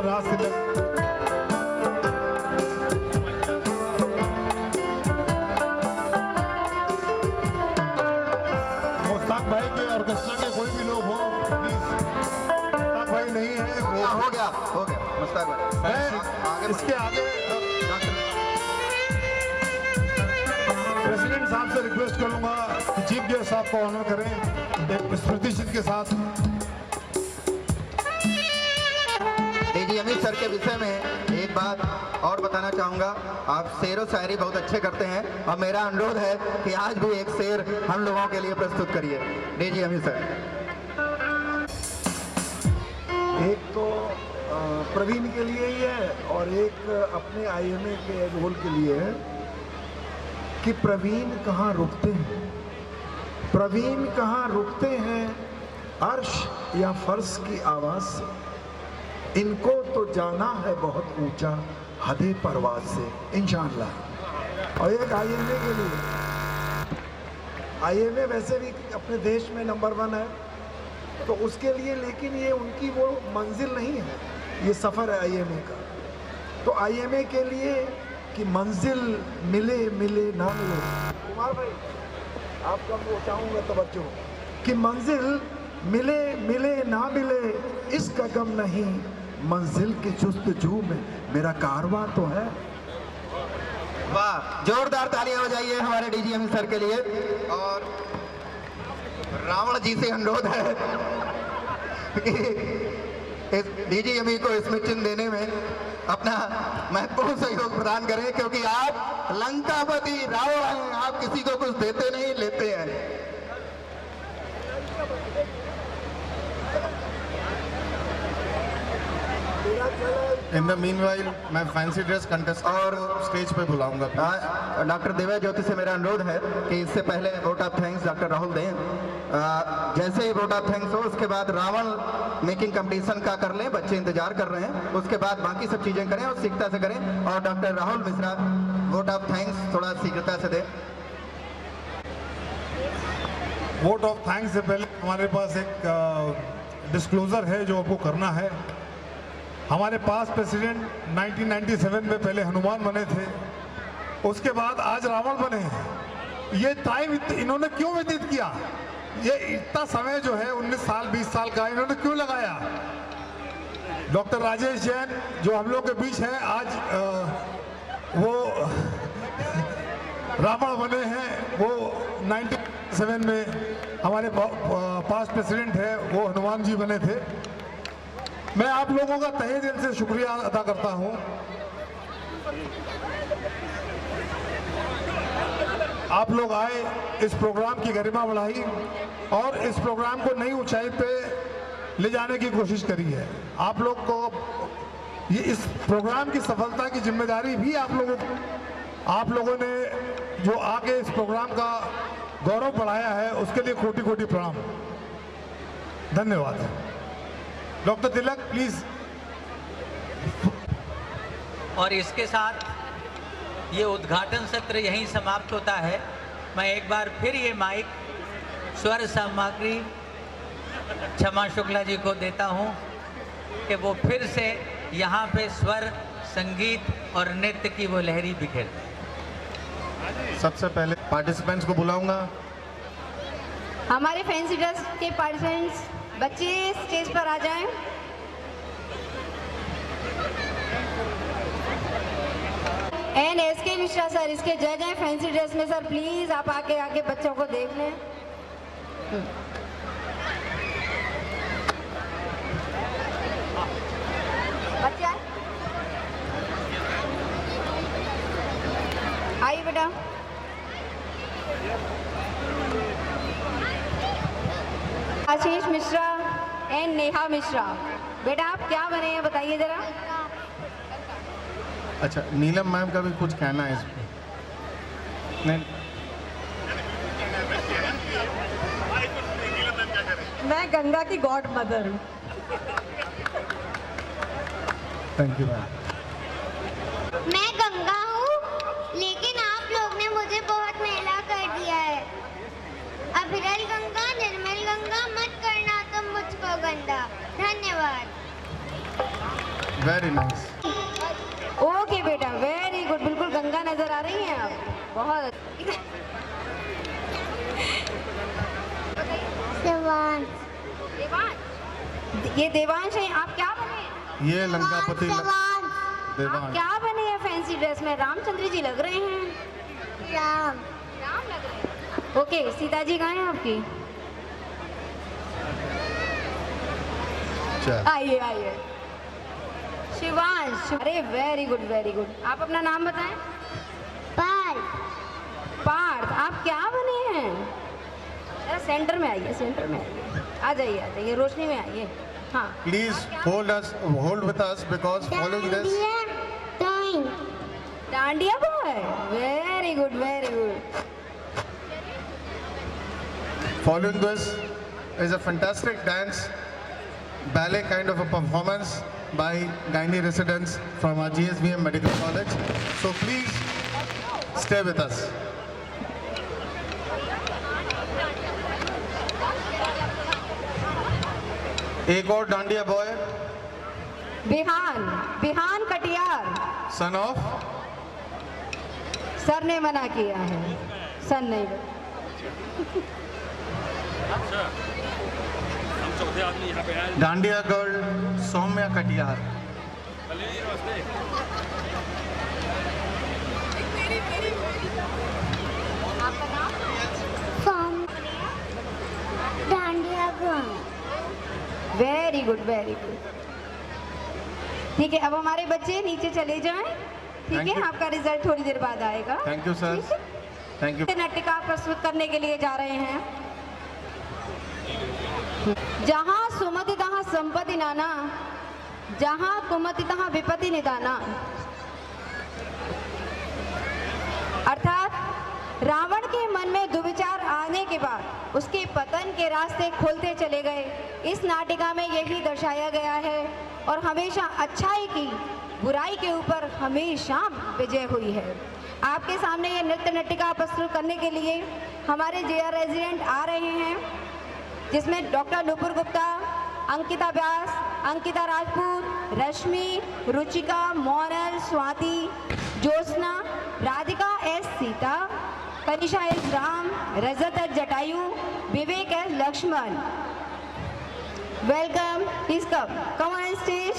राज तिलक, मुश्ताक भाई के ऑर्केस्ट्रा के कोई भी लोग हो, मुश्ताक भाई नहीं है वो हो गया मुश्ताक भाई। मैं इसके आगे प्रेसिडेंट साहब से रिक्वेस्ट करूंगा कि चीफ गेस्ट साहब को ऑनर करें एक स्मृति चिन्ह के साथ। डीजी अमित सर के विषय में एक बात और बताना चाहूँगा, आप शेर व शायरी बहुत अच्छे करते हैं और मेरा अनुरोध है कि आज भी एक शेर हम लोगों के लिए प्रस्तुत करिए। DG Amit sir. एक तो प्रवीण के लिए ही है और एक अपने आईएमए के रोल के लिए है कि प्रवीण कहाँ रुकते हैं, प्रवीण कहाँ रुकते हैं अर्श या फर्श की आवाज़ से। इनको तो जाना है बहुत ऊंचा हदे परवाज से इंशाअल्लाह। और एक आईएमए के लिए, आईएमए वैसे भी अपने देश में नंबर 1 है, तो उसके लिए, लेकिन ये उनकी वो मंजिल नहीं है, ये सफ़र है आईएमए का। तो आईएमए के लिए कि मंजिल मिले मिले ना मिले, कुमार भाई आपका वो चाहूँगा तवज्जो, कि मंजिल मिले मिले ना मिले इसका गम नहीं, मंजिल की जुस्तजू में मेरा कारवां तो है। वाह, जोरदार तालियां हो जाइए हमारे डीजीएम सर के लिए। और रावण जी से अनुरोध है कि इस डीजीएम को स्मृति चिन्ह देने में अपना महत्वपूर्ण सहयोग प्रदान करें, क्योंकि आप लंकापति रावण हैं, आप किसी को कुछ देते नहीं लेते हैं। इन द मीनवाइल मैं फैंसी ड्रेस कंटेस्ट और स्टेज पे बुलाऊंगा। डॉक्टर दिव्या ज्योति से मेरा अनुरोध है कि इससे पहले vote of thanks doctor Rahul दें। जैसे ही वोट ऑफ थैंक्स हो उसके बाद रावण मेकिंग कंपटीशन का कर लें, बच्चे इंतजार कर रहे हैं, उसके बाद बाकी सब चीजें करें और शीघ्रता से करें। और doctor Rahul Mishra vote of thanks थोड़ा शीघ्रता से दें। वोट ऑफ थैंक्स से पहले हमारे पास एक डिस्क्लोजर है जो आपको करना है। हमारे पास प्रेसिडेंट 1997 में पहले हनुमान बने थे, उसके बाद आज रावण बने हैं। ये टाइम इन्होंने क्यों व्यतीत किया? ये इतना समय जो है 19 साल 20 साल का इन्होंने क्यों लगाया? डॉक्टर राजेश जैन जो हम लोग के बीच हैं आज वो रावण बने हैं। वो 97 में हमारे पास प्रेसिडेंट है, वो हनुमान जी बने थे। मैं आप लोगों का तहे दिल से शुक्रिया अदा करता हूं। आप लोग आए, इस प्रोग्राम की गरिमा बढ़ाई और इस प्रोग्राम को नई ऊंचाई पे ले जाने की कोशिश करी है। आप लोग को ये इस प्रोग्राम की सफलता की जिम्मेदारी भी आप लोगों ने जो आके इस प्रोग्राम का गौरव बढ़ाया है, उसके लिए कोटि कोटि प्रणाम, धन्यवाद। Doctor Tilak please. और इसके साथ ये उद्घाटन सत्र यहीं समाप्त होता है। मैं एक बार फिर ये माइक स्वर सामग्री क्षमा शुक्ला जी को देता हूं कि वो फिर से यहाँ पे स्वर, संगीत और नृत्य की वो लहरी बिखेर। सबसे पहले पार्टिसिपेंट्स को बुलाऊंगा। हमारे फैंसी ड्रेस के पार्टिसिपेंट्स बच्चे स्टेज पर आ जाएं। एन एस के मिश्रा सर इसके जज हैं फैंसी ड्रेस में। सर प्लीज आप आके बच्चों को देख लें। बच्चे आइए बेटा। आशीष मिश्रा एंड नेहा मिश्रा, बेटा आप क्या बने हैं बताइए जरा। अच्छा, नीलम मैम का भी कुछ कहना है इस पे? नहीं, मैं गंगा की गॉड मदर हूँ। Thank you ma'am. मैं गंगा हूँ, लेकिन आप लोग ने मुझे बहुत मैला कर दिया है। अभिरल गंगा, निर्मल गंगा, मत करना तुम मुझको गंदा। धन्यवाद। Very nice. ओके बेटा, वेरी गुड। बिल्कुल गंगा नजर आ रही हैं आप, बहुत। देवांश। ये देवांश है। आप क्या बने? ये लंकापति देवांश। आप देवांश। क्या बने हैं फैंसी ड्रेस में? रामचंद्र जी लग रहे हैं। राम। राम लग रहे हैं। ओके, सीता जी कहाँ हैं आपकी? आइए आइए। शिवांश, अरे वेरी गुड वेरी गुड। आप अपना नाम बताएं। पार्थ। पार्थ, आप क्या बने हैं? जरा सेंटर में आइए, सेंटर में आइए। आ जाइए, रोशनी में आइए। हाँ, please hold with us because following this dandiya boy, very good very good. Following this is a fantastic dance, ballet kind of a performance by gynae residents from our GSVM Medical College. So please stay with us. एक और dandiya boy, Bihan Katiyar. son of sir ने मना किया है, सन नहीं। डांडिया गर्ल सौम्या कटियार। आपका नाम? डांडिया गाँव। Very good, very good. ठीक है, अब हमारे बच्चे नीचे चले जाएं। ठीक Thank है, you. आपका रिजल्ट थोड़ी देर बाद आएगा। Thank you, sir. ठीक है? Thank you. नाटिका प्रस्तुत करने के लिए जा रहे हैं। जहाँ सुमति तहाँ संपत्ति नाना, जहाँ कुमति तहाँ विपत्ति निदाना। अर्थात रावण के मन में दुविचार आने के बाद उसके पतन के रास्ते खोलते चले गए। इस नाटिका में यही दर्शाया गया है और हमेशा अच्छाई की बुराई के ऊपर हमेशा विजय हुई है। आपके सामने ये नृत्य नाटिका प्रस्तुत करने के लिए हमारे जेआर रेजिडेंट आ रहे हैं, जिसमें doctor Nupur Gupta, Ankita Vyas, Ankita Rajput, Rashmi, Ruchika, Monal, Swati, Jyotsna, Radhika as Sita, Kanisha as Ram, Rajat as Jatayu, Vivek as Lakshman. Welcome, please come on stage.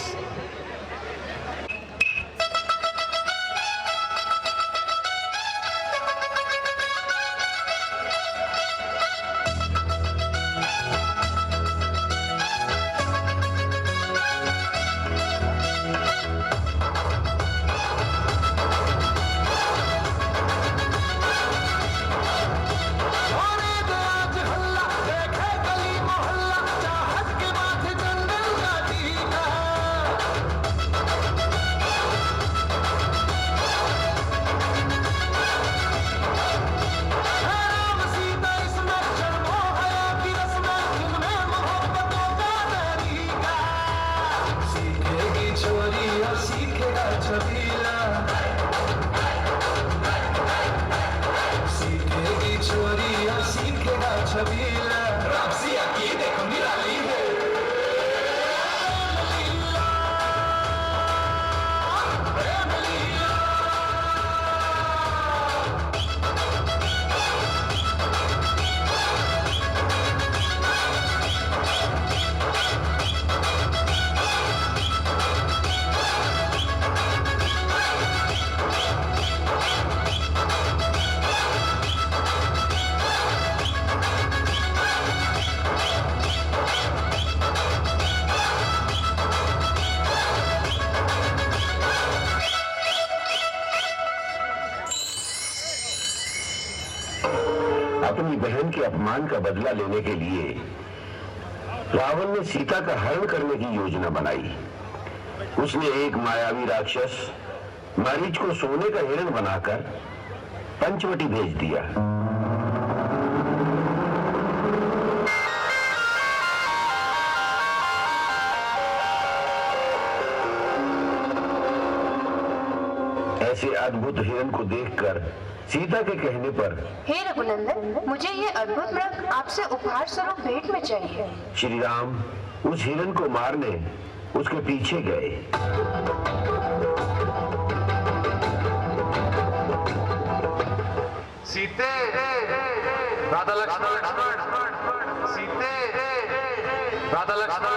अपनी बहन के अपमान का बदला लेने के लिए रावण ने सीता का हरण करने की योजना बनाई। उसने एक मायावी राक्षस मारीच को सोने का हिरण बनाकर पंचवटी भेज दिया। ऐसे अद्भुत हिरण को देखकर सीता के कहने पर, हे रघुनंदन, मुझे ये अद्भुत मृग आपसे उपहार स्वरूप भेंट में चाहिए। श्री राम उस हिरण को मारने उसके पीछे गए। सीते, राधा लक्ष्मण, सीते, राधा लक्ष्मण।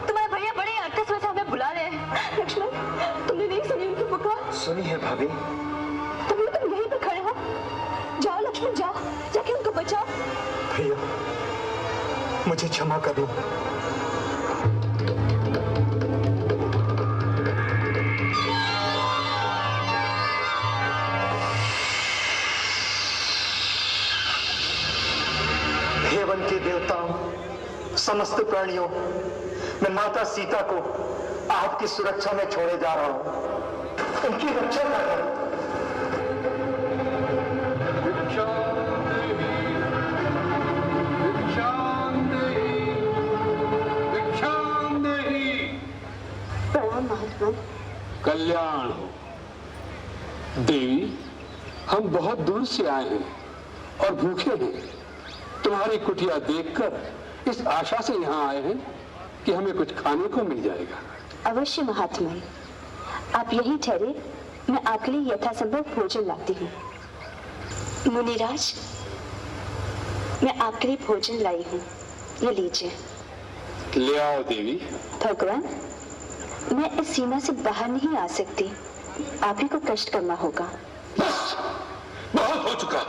तुम्हारे भैया बड़े अट्ठस से हमें बुला रहे हैं। लक्ष्मण, तुमने नहीं सुनी उनकी पुकार? सुनी है भाभी। तुम यहीं पर खड़े हो। जाओ लक्ष्मण, जाओ, जाके उनको बचाओ। भैया मुझे क्षमा कर दो। हे वन के देवताओं, समस्त प्राणियों, मैं माता सीता को आपकी सुरक्षा में छोड़े जा रहा हूं। उनकी रक्षा करें। प्रणाम महात्मा। कल्याण हो देवी, हम बहुत दूर से आए हैं और भूखे हैं। तुम्हारी कुटिया देखकर इस आशा से यहाँ आए हैं कि हमें कुछ खाने को मिल जाएगा। अवश्य महात्मा, आप यहीं ठहरे, मैं आपके लिए यथासंभव भोजन लाती हूँ। मुनिराज, मैं आपके लिए भोजन लाई हूँ, ये लीजिए। ले आओ देवी। भगवान, मैं इस सीमा से बाहर नहीं आ सकती। आप ही को कष्ट करना होगा। बस, बहुत हो चुका।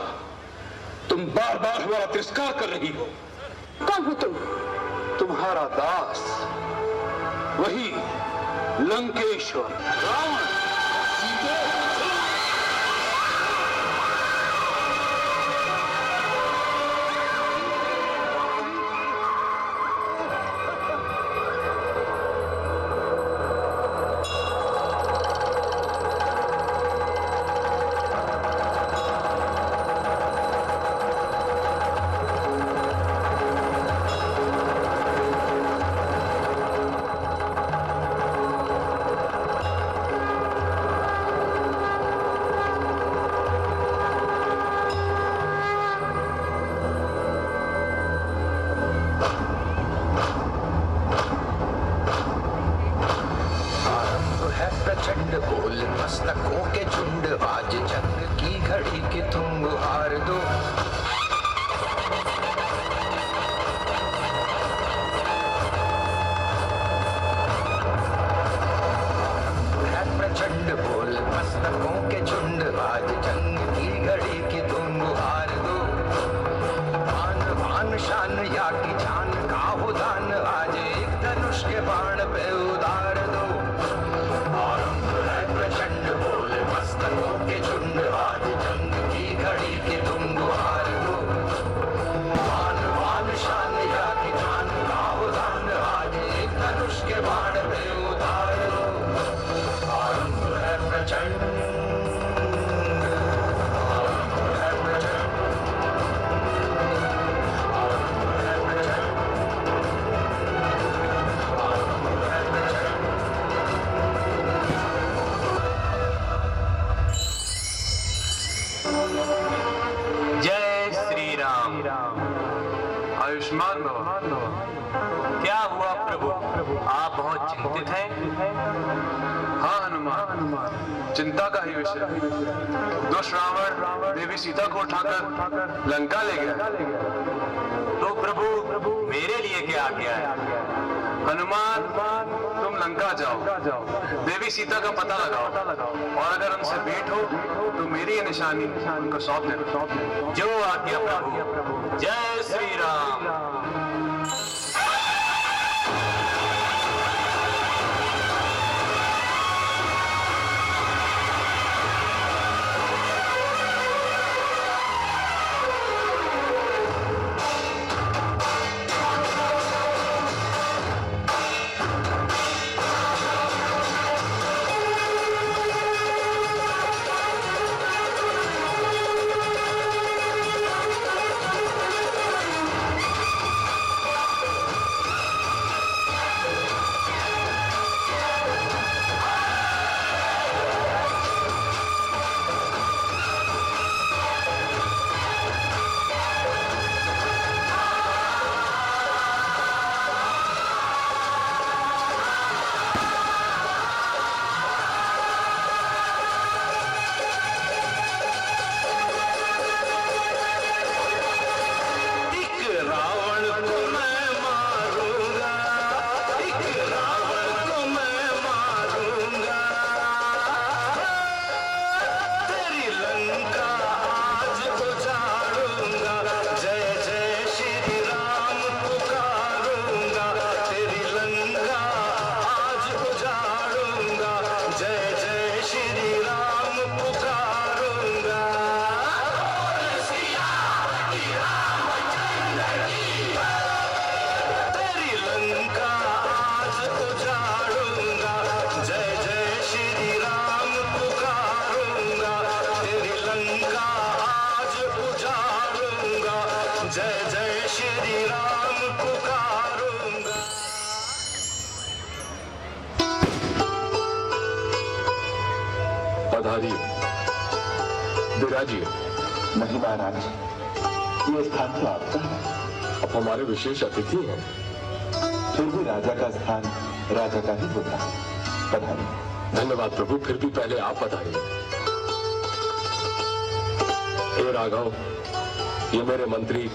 तुम बार बार हमारा तिरस्कार कर रही हो। कौन हो तुम? तुम्हारा दास, वही लंकेश्वर रावण। आयुष्मान भव। क्या हुआ प्रभु, आप बहुत चिंतित हैं? हाँ हनुमान, चिंता का ही विषय। दुष्ट रावण देवी सीता को उठाकर लंका ले गया। तो प्रभु मेरे लिए क्या आज्ञा है? हनुमान, तुम लंका जाओ, देवी सीता का पता लगाओ, और अगर उनसे भेंट हो तो मेरी ये निशानी उनको सौंप देना। जो आज्ञा प्रभु। जय श्री राम। विराजिए। नहीं महाराज, ये स्थान तो आपका है। अब हमारे विशेष अतिथि हैं। फिर भी राजा का स्थान राजा का ही होता है। पधारिए। धन्यवाद प्रभु, फिर भी पहले आप बताइए। हे राघव, ये मेरे मंत्री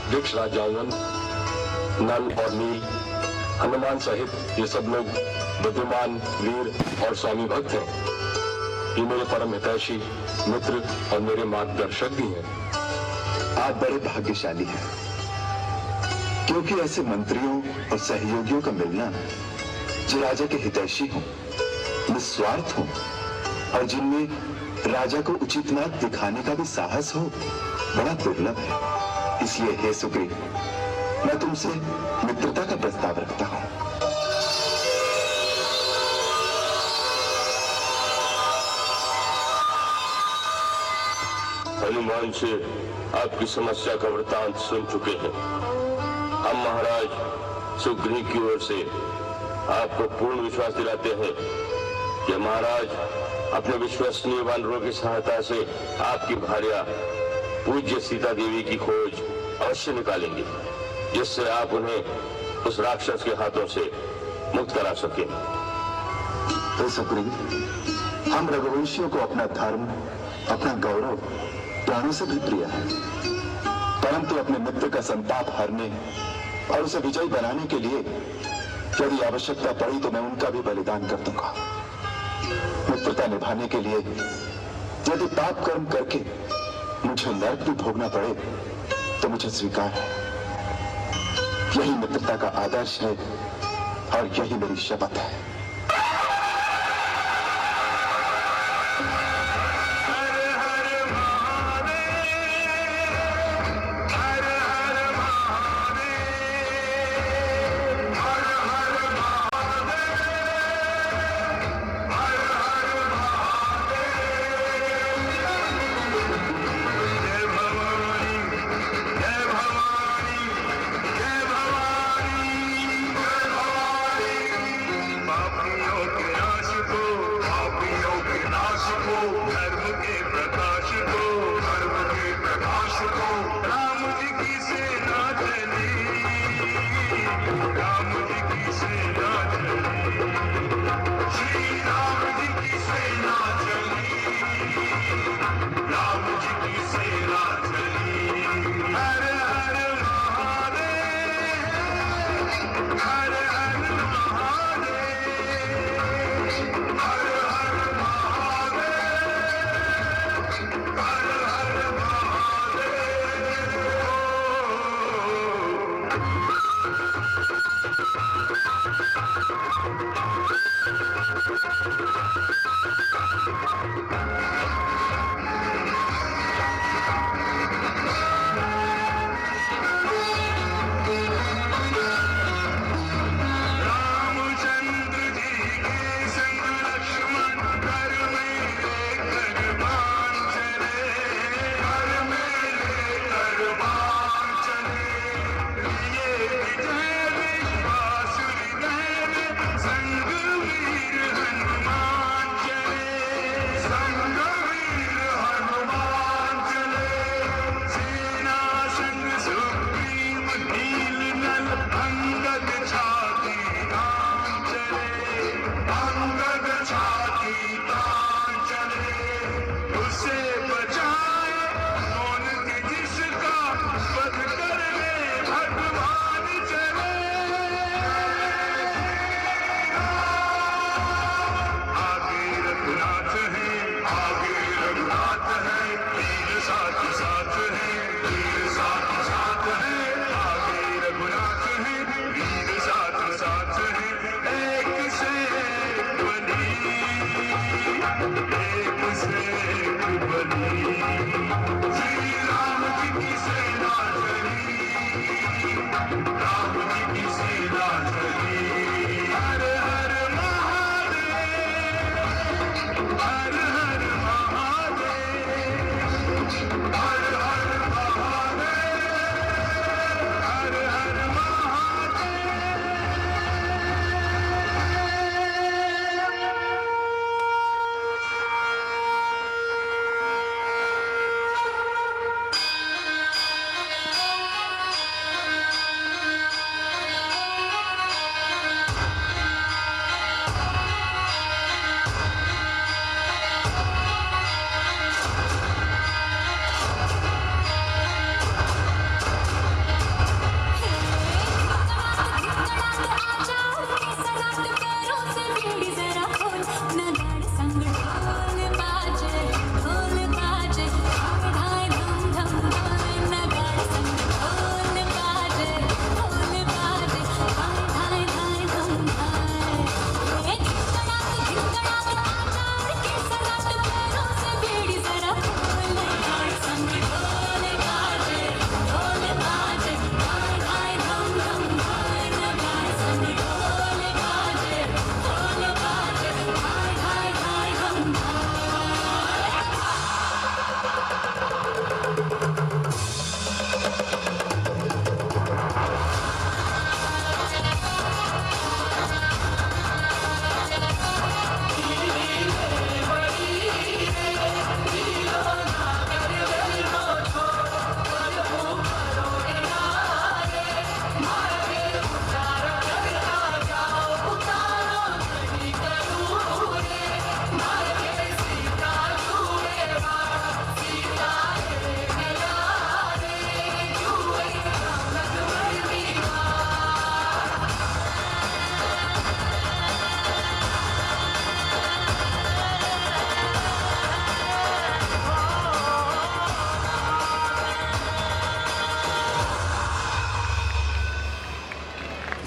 वृक्ष राजांगन, नल और नील, हनुमान सहित ये सब लोग बुद्धिमान, वीर और स्वामी भक्त हैं। ये मेरे परम हितैषी मित्र और मेरे मार्गदर्शक भी हैं। आप बड़े भाग्यशाली हैं, क्योंकि ऐसे मंत्रियों और सहयोगियों का मिलना जो राजा के हितैषी हों, निस्वार्थ हों और जिनमें राजा को उचित मार्ग दिखाने का भी साहस हो, बड़ा दुर्लभ है। इसलिए हे सुग्रीव, मैं तुमसे मित्रता का प्रस्ताव रखता हूं। हनुमान से आपकी समस्या का वृतांत सुन चुके हैं। हम महाराज सुग्रीव की ओर से आपको पूर्ण विश्वास दिलाते हैं कि महाराज अपने विश्वसनीय वानरों की सहायता से आपकी भार्या पूज्य सीता देवी की खोज अवश्य निकालेंगे, जिससे आप उन्हें उस राक्षस के हाथों से मुक्त करा सकें। तो सुग्रीव, हम रघुवंशियों को अपना धर्म, अपना गौरव प्राणों से भी प्रिय है, परंतु अपने मित्र का संताप हरने और उसे विजयी बनाने के लिए यदि आवश्यकता पड़ी तो मैं उनका भी बलिदान कर दूंगा। मित्रता निभाने के लिए यदि पाप कर्म करके मुझे नरक भी भोगना पड़े तो मुझे स्वीकार है। यही मित्रता का आदर्श है और यही मेरी शपथ है।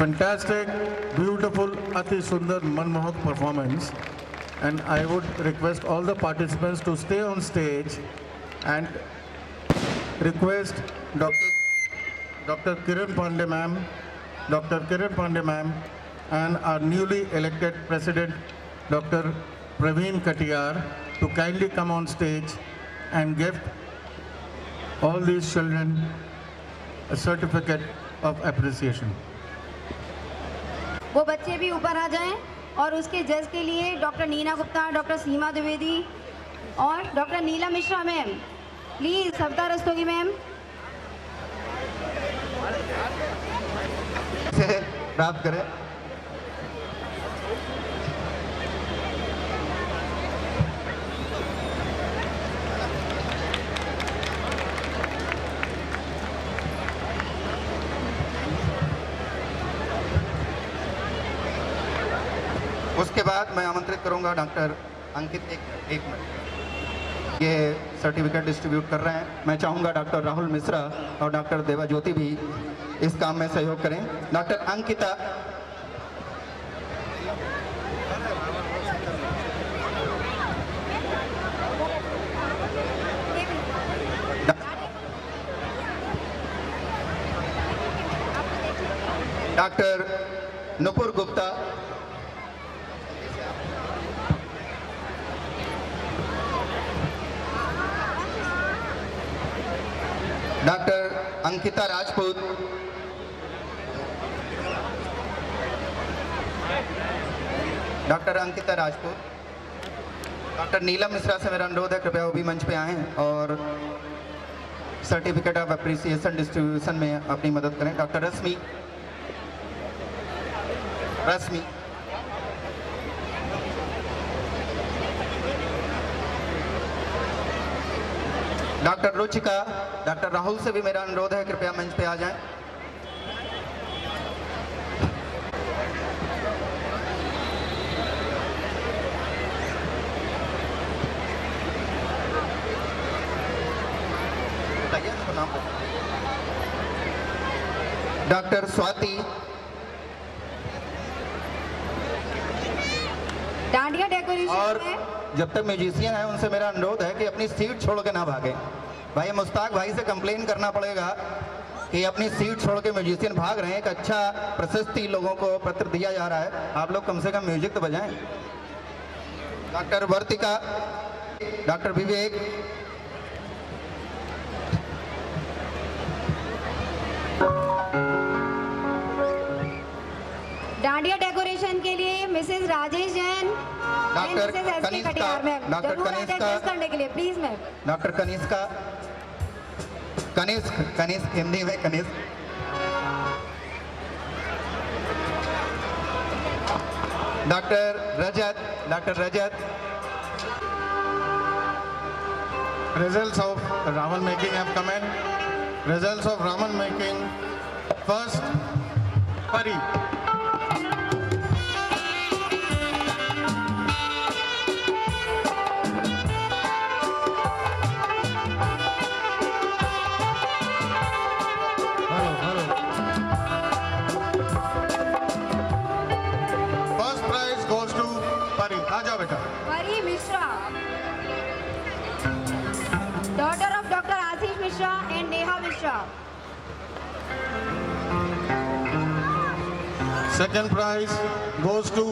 fantastic, beautiful, Ati Sundar Manmohak performance. And I would request all the participants to stay on stage and request Dr. Kiran Pandey ma'am, and our newly elected President, Dr. Praveen Katiyar, to kindly come on stage and give all these children a certificate of appreciation. वो बच्चे भी ऊपर आ जाएं और उसके जज के लिए डॉक्टर नीना गुप्ता, डॉक्टर सीमा द्विवेदी और doctor Neela Mishra ma'am, please Savita Rastogi ma'am. प्राप्त करें। उसके बाद मैं आमंत्रित करूंगा डॉक्टर अंकित, एक मिनट, ये सर्टिफिकेट डिस्ट्रीब्यूट कर रहे हैं। मैं चाहूंगा डॉक्टर राहुल मिश्रा और डॉक्टर देवाज्योति भी इस काम में सहयोग करें। Doctor Ankita, doctor Nupur Gupta, doctor Ankita Rajput, doctor Neelam Mishra से मेरा अनुरोध है कृपया वो भी मंच पे आएं और सर्टिफिकेट ऑफ अप्रिसिएशन डिस्ट्रीब्यूशन में अपनी मदद करें। डॉक्टर रश्मि, डॉक्टर रुचिका, डॉक्टर राहुल से भी मेरा अनुरोध है कृपया मंच पे आ जाएं। डॉक्टर स्वाति, डांडिया डेकोरेशन और में जब तक म्यूजिशियन है उनसे मेरा अनुरोध है कि अपनी सीट छोड़ के ना भागें। भाई मुश्ताक भाई से कंप्लेन करना पड़ेगा कि अपनी सीट छोड़ के म्यूजिशियन भाग रहे हैं। एक अच्छा प्रशस्ति लोगों को पत्र दिया जा रहा है, आप लोग कम से कम म्यूजिक तो बजाएं। डॉक्टर वर्तिका, डॉक्टर विवेक, डांडिया डेकोरेशन के लिए Mrs Rajesh Jain, doctor Mrs S के कटियार मैम, डॉक्टर जरूर कनिष्का एडजस्ट करने के लिए please ma'am. Doctor Kanishk Hindi में Kanishk, doctor Rajat, Results of Ravan making have come in. Results of Ravan making. First, Pari. First prize goes to Pari. आ जाओ बेटा। परी Mishra, daughter of Dr. Ashish Mishra and Neha Mishra. Second prize goes to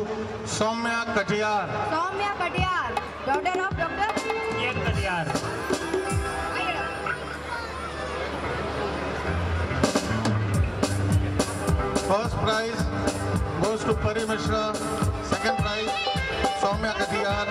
Soumya Katiyar. Saumya Katiyar, daughter of Dr. Katiyar. First prize goes to Pari Mishra. Second prize, Soumya Katiyar.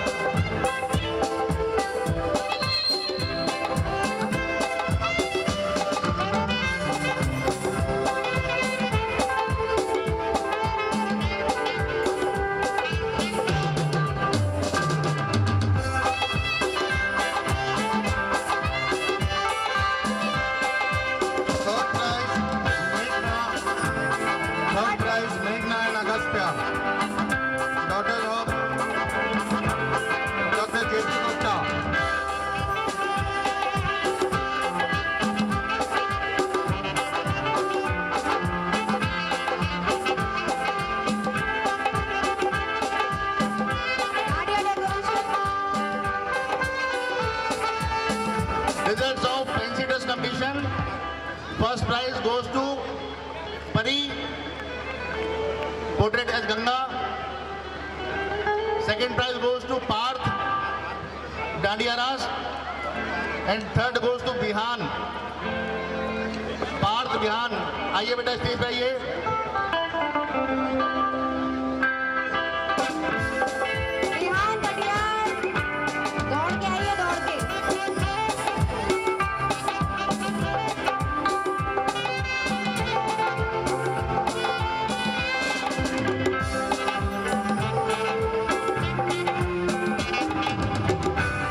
Third prize, Meghna and Agastya, daughters of goes to Pari, portrait as Ganga. Second prize goes to Parth, Dandiya Ras. And third goes to Bihan. Parth Bihan, आइए बेटा स्टेज पे आइए. बिहान कटियार दौड़ के आइए, दौड़ के।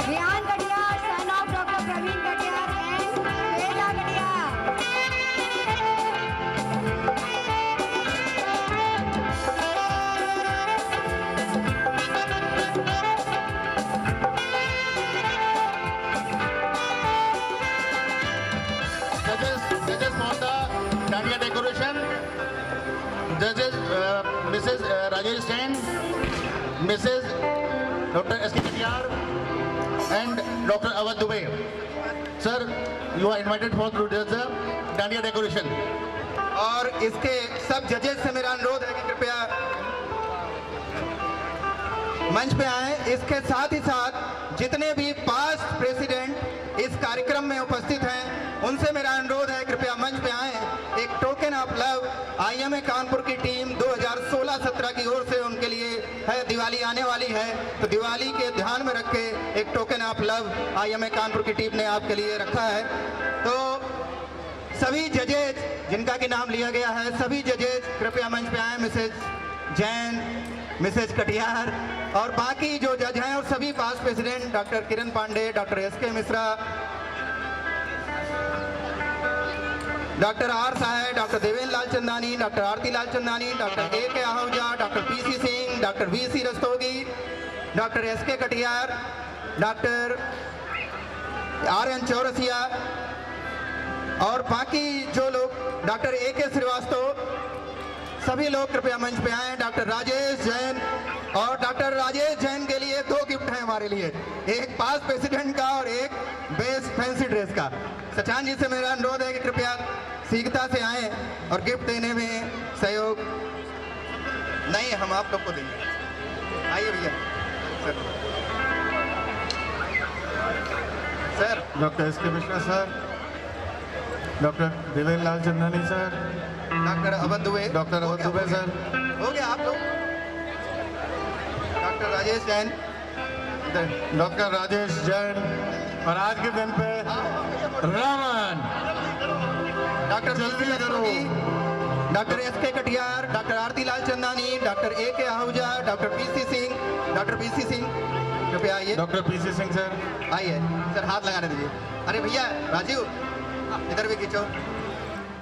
Bihan Katiyar son of doctor Praveen Katiyar and Shweta Katiyar. Judges for the Dandiya decoration. Judges Mrs. Rajesh Jain, Mrs. Dr. S.K. Katiyar, and Dr. Awadh Dubey. Sir, you are invited for to judge the Dandiya decoration. और इसके सब जजेस से मेरा अनुरोध है कि कृपया मंच पे आए। इसके साथ ही साथ जितने भी पास्ट प्रेसिडेंट इस कार्यक्रम में उपस्थित हैं उनसे मेरा अनुरोध है कृपया मंच पे आए। एक token of love IMA Kanpur की टीम 2016-17 की ओर से उनके लिए है। दिवाली आने वाली है तो दिवाली के ध्यान में रख के एक token of love IMA Kanpur की टीम ने आपके लिए रखा है। तो सभी जजेज जिनका की नाम लिया गया है, सभी जजेज कृपया मंच पे आए। मिसेज जैन, मिसेज कटियार और बाकी जो जज हैं और सभी past president doctor Kiran Pandey, doctor SK Mishra, doctor R साहब, doctor Devendra Lal Chandani, doctor Aarti Lal Chandani, doctor AK. Ahuja, doctor PC. Singh, doctor VC. Rastogi, doctor SK. Katiyar, doctor RN. Chaurasia और बाकी जो लोग, डॉक्टर ए.के. श्रीवास्तव, सभी लोग कृपया मंच पे आए। डॉक्टर राजेश जैन और डॉक्टर राजेश जैन के लिए 2 गिफ्ट हैं हमारे लिए, एक पास्ट प्रेसिडेंट का और एक बेस्ट फैंसी ड्रेस का। सचान जी से मेरा अनुरोध है कि कृपया शीघ्रता से आए और गिफ्ट देने में सहयोग। नहीं, हम आप लोग को देंगे। आइए भैया। Sir doctor SK. Mishra sir, doctor Devendra Lal Chandani sir, doctor Awadh Dubey, doctor Awadh Dubey sir, हो गया आप लोग। डॉक्टर राजेश जैन, डॉक्टर राजेश जैन और आज के दिन पे रावण, डॉक्टर जल्दी करो, doctor SK. Katiyar, doctor Aarti Lal Chandani, doctor AK. Ahuja, doctor PC. Singh, doctor PC. Singh कृपया आइए। Doctor PC. सिंह सर आइए सर, हाथ लगाने दीजिए। अरे भैया राजीव इधर भी खींचो।